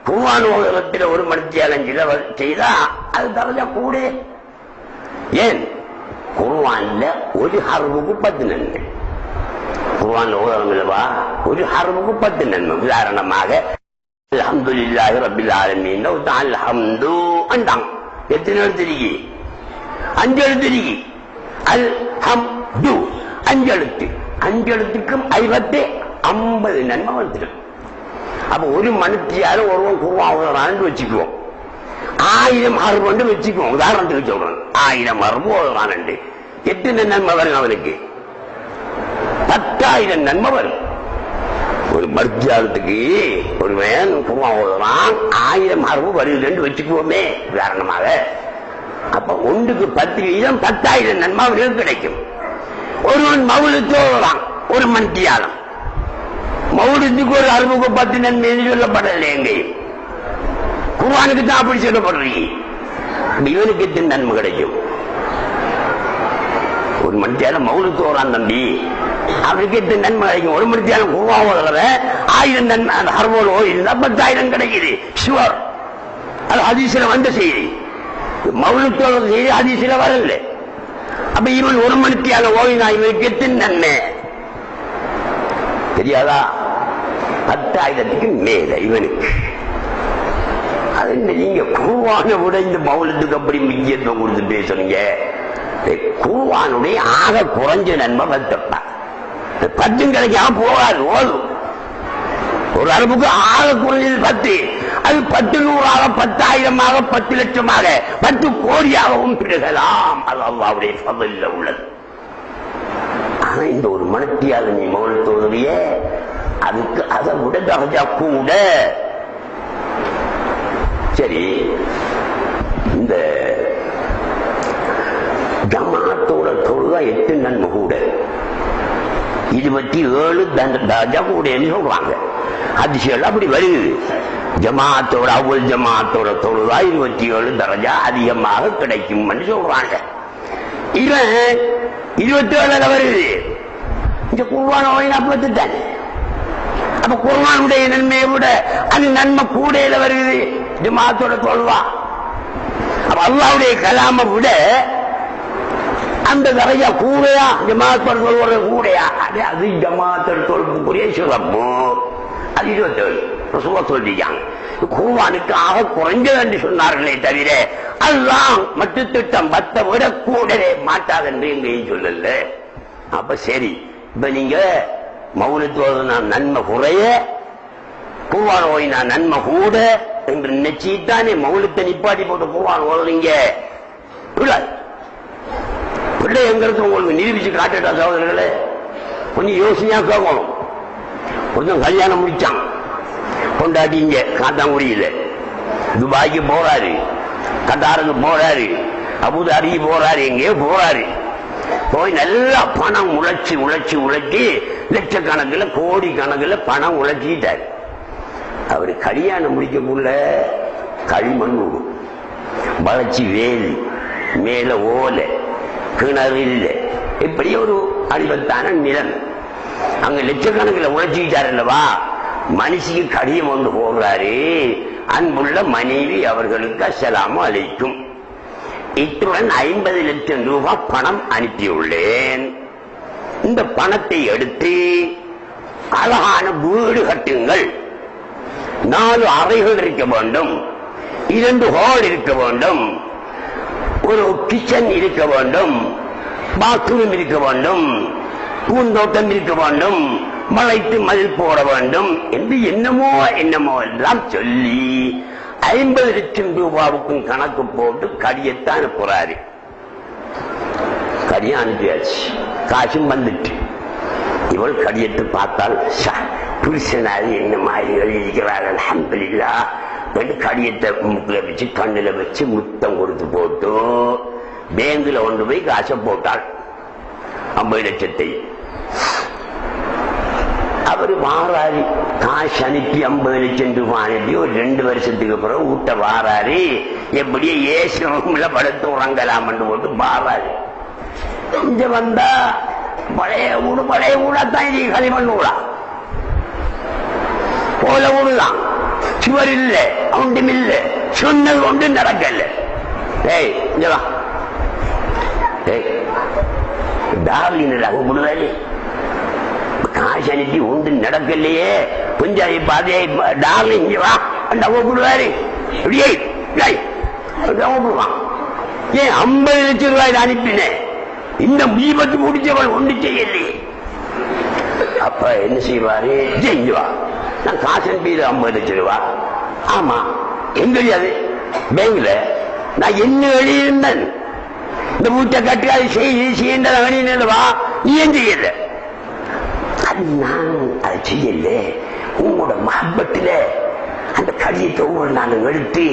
S3: குர்ஆன் ஓதுறத்தில் ஒரு மணித்தியாலம் செய்தா அது தரஜா கூட. ஏன்? குர்ஆன்ல ஒரு ஹர்ஃபுக்கு 10 நன்மை. குர்ஆன் ஓதுறவங்களவா ஒரு ஹர்ஃபுக்கு 10 நன்மை. உதாரணமாக அல்ஹம்துலில்லாஹி ரப்பில் ஆலமீன், அல்ஹம்து அண்டாங்க. எத்தனை எழுத்து? 5 எழுத்து. அல் ஹம்து 5 எழுத்து. 5 எழுத்துக்கும் 50 நன்மை வந்துடும். அப்ப ஒரு மனுஷியாலும் ஒருவன் குர்ஆன் ஓதுறான்னு வச்சுக்குவோம், 1000 ஹர்ஃப் வந்து வச்சுக்குவோம். உதாரணத்துக்கு சொல்றேன், 1000 ஹர்ஃப் ஓதுறான், எத்தனை நன்மை வரும் அவனுக்கு? 10,000 நன்மை வரும். ஒரு மர்ஜியாலத்துக்கு ஒருவன் குர்ஆன் ஓதுறான், 1000 ஹர்ஃப் வருதுன்னு வச்சுக்குவோமே உதாரணமாக. அப்ப ஒன்றுக்கு 10 வீதம் 10,000 நன்மை அவனுக்கு கிடைக்கும். ஒருவன் மௌலித் ஓதுறான் ஒரு மணித்தியாலம், மௌலித்துக்கு ஒரு ஹர்ஃபுக்கு 10 நன்மை சொல்லப்படலை எங்கேயும். குர்ஆனுக்கு தான் அப்படி சொல்லப்படுறீங்க. இவனுக்கு எத்தனை நன்மை கிடைக்கும்? ஒரு மணித்தியாலம் மௌலித் ஓதுறான் தம்பி, அவருக்கு எத்தனை நன்மை கிடைக்கும்? ஒரு மணித்தியாலம் குர்ஆன் ஓதுறத 1000 நன்மை ஹர்ஃபோடு ஓதிருந்தா 10,000 கிடைக்குது. ஷுவர், அது ஹதீஸ்ல வந்த செய்தி. மௌலித் ஓதுற செய்தி ஹதீஸ்ல வரல. அப்ப இவன் ஒரு மணித்தியாலம் ஓதினா இவனுக்கு எத்தனை நன்மை தெரியாதா? 10,000க்கு மேல இவனுக்கு. அது நீங்க குர்ஆனை விட இந்த மௌலித்துக்கு அப்படி முக்கியத்துவம் கொடுத்து பேசுறீங்க. குர்ஆனுடைய ஆக குறைஞ்ச நன்மை 10 கிடைக்காம போகாது, ஓதும். ஒரு அளவுக்கு ஆக குறைஞ்சது 10, அது 10 100ஆக 10,000ஆக 10 லட்சமாக 10 கோடியாகவும் பிறகலாம். அது அல்லாஹ்வுடைய ஃபضல்ல உள்ளது. ஆனா இந்த ஒரு மணித்தியால நீ மௌலித் ஓதுறிய, அதுக்கு அதை விட தரஜா கூட. சரி, இந்த ஜமாத்தோட தொழுகா 8 நன்மை கூட, 27 தரஜா கூடன்னு சொல்றாங்க. ஹதீஸ்கள் அப்படி வருது. ஜமாத்தோட அவ்வல் ஜமாத்தோட தொழுகா 27 தரஜா அதிகமாக கிடைக்கும் சொல்றாங்க. இவன் 27 வருது. இந்த குர்ஆன் ஓதினா 10 தான். அப்ப குர்ஆனுடைய நன்மையை விட அது நன்மை கூடையில வருது ஜமாத்தோட தொழுவா. அப்ப அல்லாஹ்வுடைய கலாமை விட அந்த தரஜா கூடையா ஜமாத்தோட தொழுவது கூடையா? அது ஜமாத்தோட தொழுப்புக்குரிய சிறப்பு. அது 27 ரசூலுல்லாஹ் சொல்லிட்டாங்க. குர்ஆனுக்கு ஆக குறைஞ்சது என்று சொன்னார்களே தவிர அல்லாஹ் மற்ற திட்டம் 10 விட கூடவே மாட்டாது என்று எங்கேயும் சொல்லல. அப்ப சரி, இப்ப நீங்க மௌலித் ஓதுனா நன்மை குறைய, குர்ஆன் ஓதினா நன்மை கூட என்று நினைச்சுத்தானே மௌலித்தை நிப்பாட்டி போட்டு குர்ஆன் ஓதுறீங்க. பிள்ளை எங்களுக்கு உங்களுக்கு நிரூபிச்சு காட்டுட்டா சகோதரர்களே, கொஞ்சம் யோசனையா கேட்கணும். கொஞ்சம் கல்யாணம் முடிச்சான், கொண்டாட்டி இங்க காத்தாங்குடியில துபாய்க்கு போறாரு, கட்டாருக்கு போறாரு, அபுதாபிக்கு போறாரு, எங்கேயோ போறாரு. போய் நல்லா பணம் உழைச்சி உழைச்சி உழைச்சி லட்சக்கணக்கில் கோடி கணக்கில் பணம் உழைச்சிட்டாரு. அவரு கல்யாணம் முடிக்கக்குள்ள களிமண் ஊடும், வளர்ச்சி வேலி, மேல ஓலை, கிணறு இல்லை, இப்படி ஒரு அடிபத்தான நிலம். அங்க லட்சக்கணக்கில் உழைச்சிக்கிட்டார் அல்லவா, மனுஷிக்கு கடியம் ஒன்று போடுறாரு, அன்புள்ள மனைவி அவர்களுக்கு அஸ்ஸலாமு அலைக்கும், இத்துடன் 50 லட்சம் ரூபாய் பணம் அனுப்பியுள்ளேன். இந்த பணத்தை எடுத்து அழகான வீடு கட்டுங்கள், 4 அறைகள் இருக்க வேண்டும், 2 ஹால் இருக்க வேண்டும், ஒரு கிச்சன் இருக்க வேண்டும், பாத்ரூம் இருக்க வேண்டும், பூந்தோட்டம் இருக்க வேண்டும், மலைத்து மதில் போட வேண்டும் என்று என்னமோ எல்லாம் சொல்லி 50 லட்சம் ரூபாவுக்கும் கணக்கு போட்டு கடியத்தான் அனுப்புறாரு. கடியம் அனுப்பியாச்சு, காசும் வந்துட்டு. இவள் கடியத்தை பார்த்தால் புருஷனாது என்ன மாதிரி எழுதிக்கிறாள் அல்ஹம்துலில்லாஹ் என்று கடியத்தை முக்கில வச்சு கண்ணுல வச்சு முத்தம் கொடுத்து போட்டு பேங்குல கொண்டு போய் காசை போட்டாள் 50 லட்சத்தை. அவரு வாராரு, காசு அனுப்பி 50 லட்சம் ரூபாய் அனுப்பி ஒரு 2 வருஷத்துக்கு பிறகு ஊட்ட வாராரு. எப்படியே ஏசி ரூம்ல படுத்து உறங்கலாம் போட்டு வாராரு. இங்க வந்தா பழைய ஊடாத்தான் இது, களிமண் ஊடா போல ஊடுதான், சுவர் இல்ல, ஒன்றும் இல்ல, சொன்னது ஒன்று நடக்கல. ஏய் இங்கவா, டார்லின் கூப்பிடுவாரு, காசு அனுப்பி ஒன்று நடக்கலையே, கொஞ்சம் பாதையை டார்லின் இங்க வா கூப்பிடுவாரு. அப்படியே கூப்பிடுவான். ஏன் 50 லட்சம் ரூபாய் அனுப்பினேன், இந்த தீபத்து முடிச்சவள் ஒன்று செய்யலையே. அப்ப என்ன செய்வாரு, செஞ்சுவா, நான் காசு அனுப்பி 50 லட்சம் ரூபா. ஆமா, எங்க அது பேங்க்ல நான் என்ன எழுதியிருந்தேன், இந்த வீட்டை கட்டி அது செய்யவா, நீ ஏன் செய்யல? அது நான் அதை செய்யல, உங்களோட மஹப்பத்துல அந்த கடியத்தை ஒவ்வொரு நாளும் எடுத்து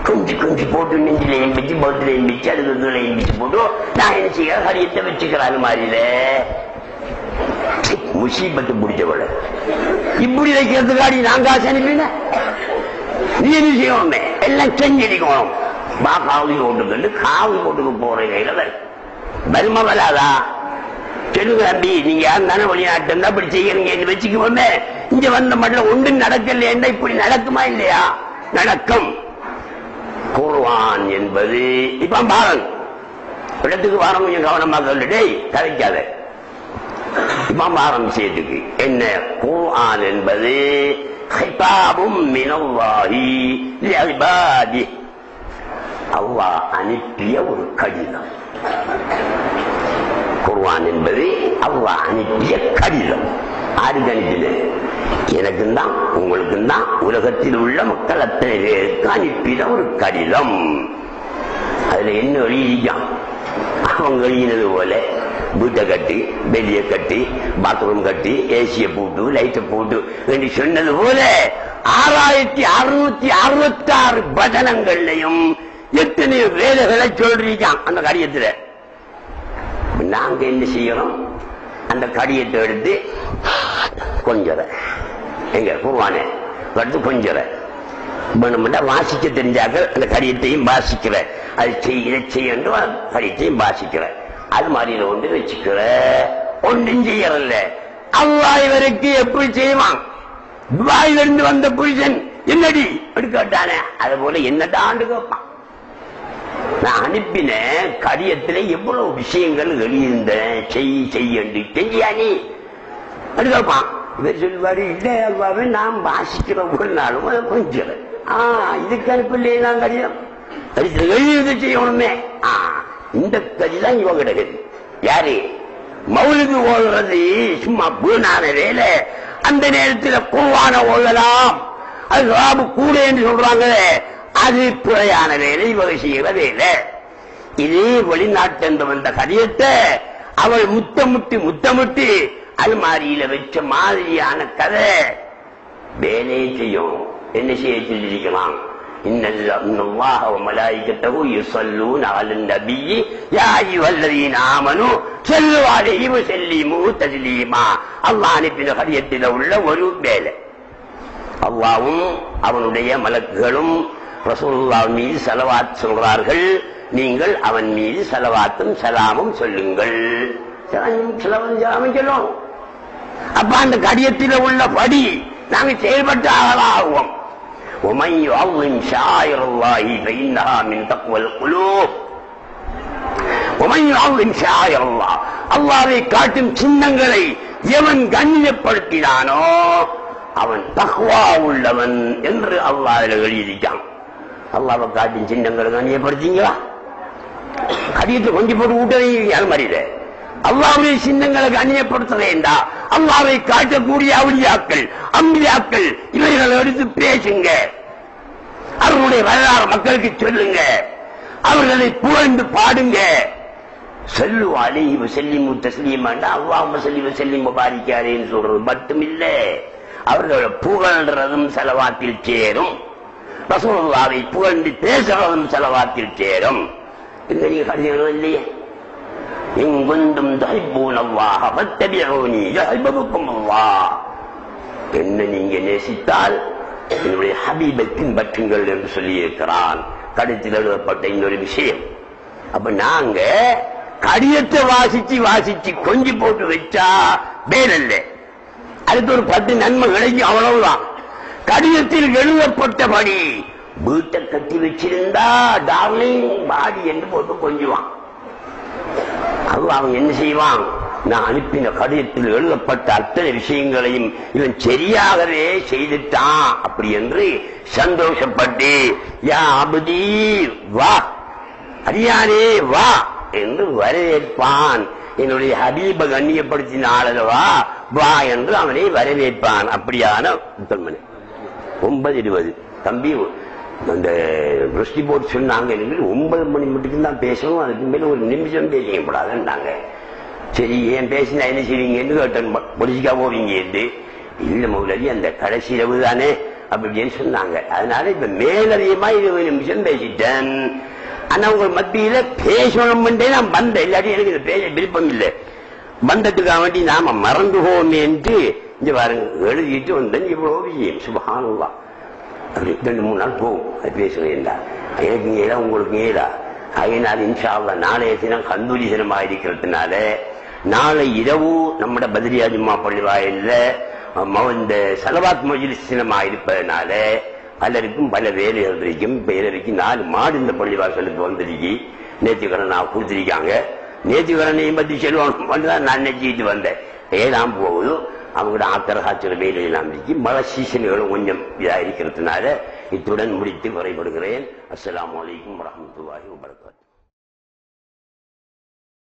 S3: கொஞ்சம் போட்டு நெஞ்சில எம்பிச்சு, பௌத்துல எம்பிச்சு, அதுல எம்பிச்சு போட்டு நான் என்ன செய்ய கடியத்தை வச்சுக்கிறாரு மாதிரில. முசீபத்து பிடிச்சவள இப்படி வைக்கிறதுக்காடி நான் காசு அனுப்பின, நீ என்ன செய்யணும், எல்லாம் செஞ்சிருக்கணும். காவி போட்டுக்கிட்டு காவி போட்டுக்கு போற கையில வருமா வராதா? சொல்லுங்க தம்பி, நீங்க யாரும் தானே வெளிநாட்டு இருந்தா இப்படி செய்யறீங்க வச்சுக்கோமே. இங்க வந்த மட்டும் ஒன்று நடக்கல, இப்படி நடக்குமா இல்லையா? நடக்கும். குர்ஆன் என்பது இப்ப பாருங்க, இடத்துக்கு வாரம் கொஞ்சம் கவனமா சொல்லிட்டு கதைக்காத. இப்ப வாரம் விஷயத்துக்கு என்ன, குர்ஆன் என்பது ஹிதாபும் மினல்லாஹி லிஇபாதி, அல்லாஹ் அனுப்பிய ஒரு கடிதம். குர்ஆன் என்பது அல்லாஹ் அனுப்பிய கடிதம். ஆருக்கு அனுப்பியது? எனக்கும் தான், உங்களுக்கும் தான், உலகத்தில் உள்ள மக்கள் அத்தனை பேருக்கு அனுப்பின ஒரு கடிதம். அதுல என்ன எழுதிக்கான், அவங்க எழுதினது போல வீட்டை கட்டி, வெளியே கட்டி, பாத்ரூம் கட்டி, ஏசிய போட்டு, லைட்டை போட்டு என்று சொன்னது போல 6666 வசனங்கள்லையும் எத்தனை வேலைகளை சொல்றீங்க அந்த கடிதத்துல. நாங்க என்ன செய்யறோம், அந்த கடிதத்தை எடுத்து கொஞ்சம் எங்க குர்ஆனை எடுத்து கொஞ்சம் வாசிக்க தெரிஞ்சாக்க அந்த கடிதத்தையும் வாசிக்கிற, அது செய்ய கடிதத்தையும் வாசிக்கிற, அது மாதிரி ஒன்று வச்சுக்கிற, ஒன்றும் செய்யறல்ல. அல்லாஹ் இவருக்கு எப்படி செய்வான்? துபாயிலிருந்து வந்த புருஷன் என்னடி அப்படி கேட்டானே, அது போல என்னடாண்டு கேட்பான். நான் அனுப்பின கடிதத்துல எவ்வளவு விஷயங்கள் எழுதியிருந்த, செய்யண்டு செஞ்சியா நீ அப்படி கேட்பான். இவர் சொல்லுவாரு, இல்லை அல்லாவே நான் வாசிக்கிற ஒரு நாளும் கொஞ்சம் இதுக்கு அனுப்பலையே நான் கடிதம் எழுதி செய்யணுமே. இந்த கடிதம் இவங்க கிடையாது. யாரு மௌலிது ஓடுறது சும்மா வீணான வேலை. அந்த நேரத்தில் குர்ஆன ஓடலாம், அது ராபு கூட என்று சொல்றாங்க, அது பிழையான வேலை, இவங்க செய்கிற வேலை. இது வெளிநாட்டு வந்த கடிதத்தை அவள் முத்தமிட்டு அல்மாரியில வச்ச மாதிரியான கதை வேலையை செய்யும். என்ன செய்ய சொல்லியிருக்கலாம், இன்னல்லாஹ வ மலாயிகத்தஹு யுஸல்லூன அலன் நபிய்யி யா அய்யுஹல்லதீன ஆமனூ ஸல்லு அலைஹி வ ஸல்லிமூ தஸ்லீமா. அல்லாஹ் அனுப்பின கடிதத்தில் உள்ள ஒரு வேலை. அல்லாஹ்வும் அவனுடைய மலக்குகளும் ரசூலுல்லாஹ் மீது ஸலவாத் சொல்றார்கள், நீங்கள் அவன் மீது ஸலவாத்தும் ஸலாமும் சொல்லுங்கள். சொல்லுவோம். அப்ப அந்த கடிதத்தில் உள்ள படி நாங்க செயல்பட்டு ஆகுவோம். ومن يعظم شعائر الله فإنها من تقوى القلوب. ومن يعظم شعائر الله, அல்லாஹ்வை காட்டும் சின்னங்களை எவன் கண்ணியப்படுத்தினானோ அவன் தக்வா உள்ளவன் என்று அல்லாஹ் எழுதியிருக்கான். அல்லாஹ்வை காட்டும் சின்னங்களை கண்ணியப்படுத்தீங்களா? கடிதத்தை கொஞ்சம் போட்டு விட்டதே அது மாதிரில அல்லாஹ்வுடைய சின்னங்களை கண்ணியப்படுத்த வேண்டாம். அல்லாஹ்வை காட்டக்கூடிய அவுலியாக்கள் அம்பியாக்கள் இவர்களை எடுத்து பேசுங்க, அவர்களுடைய வரலாறு மக்களுக்கு சொல்லுங்க, அவர்களை புகழ்ந்து பாடுங்க. சொல்லு அலைஹி வஸல்லிமு தஸ்லீமாண்டா அல்லாஹும்ம ஸல்லி வஸல்லிம் முபாரிக் அலைஹின்னு சொல்றது மட்டும் இல்ல, அவர்களை புகழ்றதும் ஸலவாத்தில் சேரும். ரசூலுல்லாஹ்வை புகழ்ந்து பேசுறதும் ஸலவாத்தில் சேரும். இந்த நீங்க கடிதங்கள் இல்லையே, இன் குன்தும் துஹிப்பூனல்லாஹ ஃபத்தபிஊனி யுஹிப்புக்குமுல்லாஹ், என்ன நீங்க நேசித்தால் என்னுடைய ஹபீபை பின்பற்றுங்கள் என்று சொல்லி இருக்கிறான். கடிதத்தில் எழுதப்பட்ட இன்னொரு விஷயம். அப்ப நாங்க கடிதத்தை வாசிச்சு கொஞ்சி போட்டு வச்சா வேறல்ல, அதுக்கு ஒரு 10 நன்மை கிடைக்கும், அவ்வளவுதான். கடிதத்தில் எழுதப்பட்டபடி வீட்டை கட்டி வச்சிருந்தா டார்லிங் பாடி என்று போட்டு கொஞ்சுவான். அவன் என்ன செய்வான், நான் அனுப்பின கடிதத்தில் எழுதப்பட்ட அத்தனை விஷயங்களையும் இவன் சரியாகவே செய்துட்டான் அப்படி என்று சந்தோஷப்பட்டு யா அபுதி வா, அடியானே வா என்று வரவேற்பான். என்னுடைய ஹபீப கண்ணியப்படுத்தினாலவா வா என்று அவனை வரவேற்பான். அப்படியான 9:20 தம்பி அந்த ருஷ்டி போர்ட் சொன்னாங்க, 9 மணி மட்டும் தான் பேசணும், அதுக்கு மேல ஒரு நிமிஷம் பேசிக்க கூடாதுன்னாங்க. சரி ஏன் பேசினா என்ன செய்வீங்கன்னு கேட்டேன். பொலிசிக்கா போவீங்க என்று இல்ல மௌலவி அந்த கடைசி இரவு தானே அப்படின்னு சொன்னாங்க. அதனால இப்ப மேலதிகமா 20 நிமிஷம் பேசிட்டேன். ஆனா உங்க மத்தியில பேசணும் நான் வந்தேன், இல்லாட்டி எனக்கு இந்த பேச விருப்பம் இல்லை. வந்ததுக்காக வேண்டி நாம மறந்து போவோமே என்று இங்க பாருங்க எழுதிட்டு வந்தேன். இவ்வளவு விஷயம் சுப்ஹானல்லாஹ். அப்படி 2-3 நாள் போகும் அது பேசுகிறேன். எனக்கு ஏதா உங்களுக்கு ஏதா அதனால இன்ஷா அல்லாஹ் நாளைய தினம் கந்தூரி தினமாக இருக்கிறதுனால நாளை இரவு நம்மட பத்ரியா ஜும்மா பள்ளி வாயில்ல இந்த ஸலவாத் மஜ்லிஸ் தினமாக இருப்பதனால பலருக்கும் பல வேலைகள் இருக்கும். பேருக்கு 4 மாடு இந்த பள்ளிவாசலுக்கு வந்திருக்கு. நேற்றுக்கடன் நான் கொடுத்திருக்காங்க. நேற்றுக்கரனையும் பற்றி செல்வான் நான் நினைச்சிட்டு வந்தேன். ஏதாம் போகுது அவங்களோட ஆத்திர காய்ச்சல் வேலையெல்லாம் இருக்கு. மழை சீசன்களும் கொஞ்சம் இதா இருக்கிறதுனால இத்துடன் முடித்து குறைபடுகிறேன். அஸ்ஸலாமு அலைக்கும் வரஹ்மத்துல்லாஹி வபரகாத்துஹு.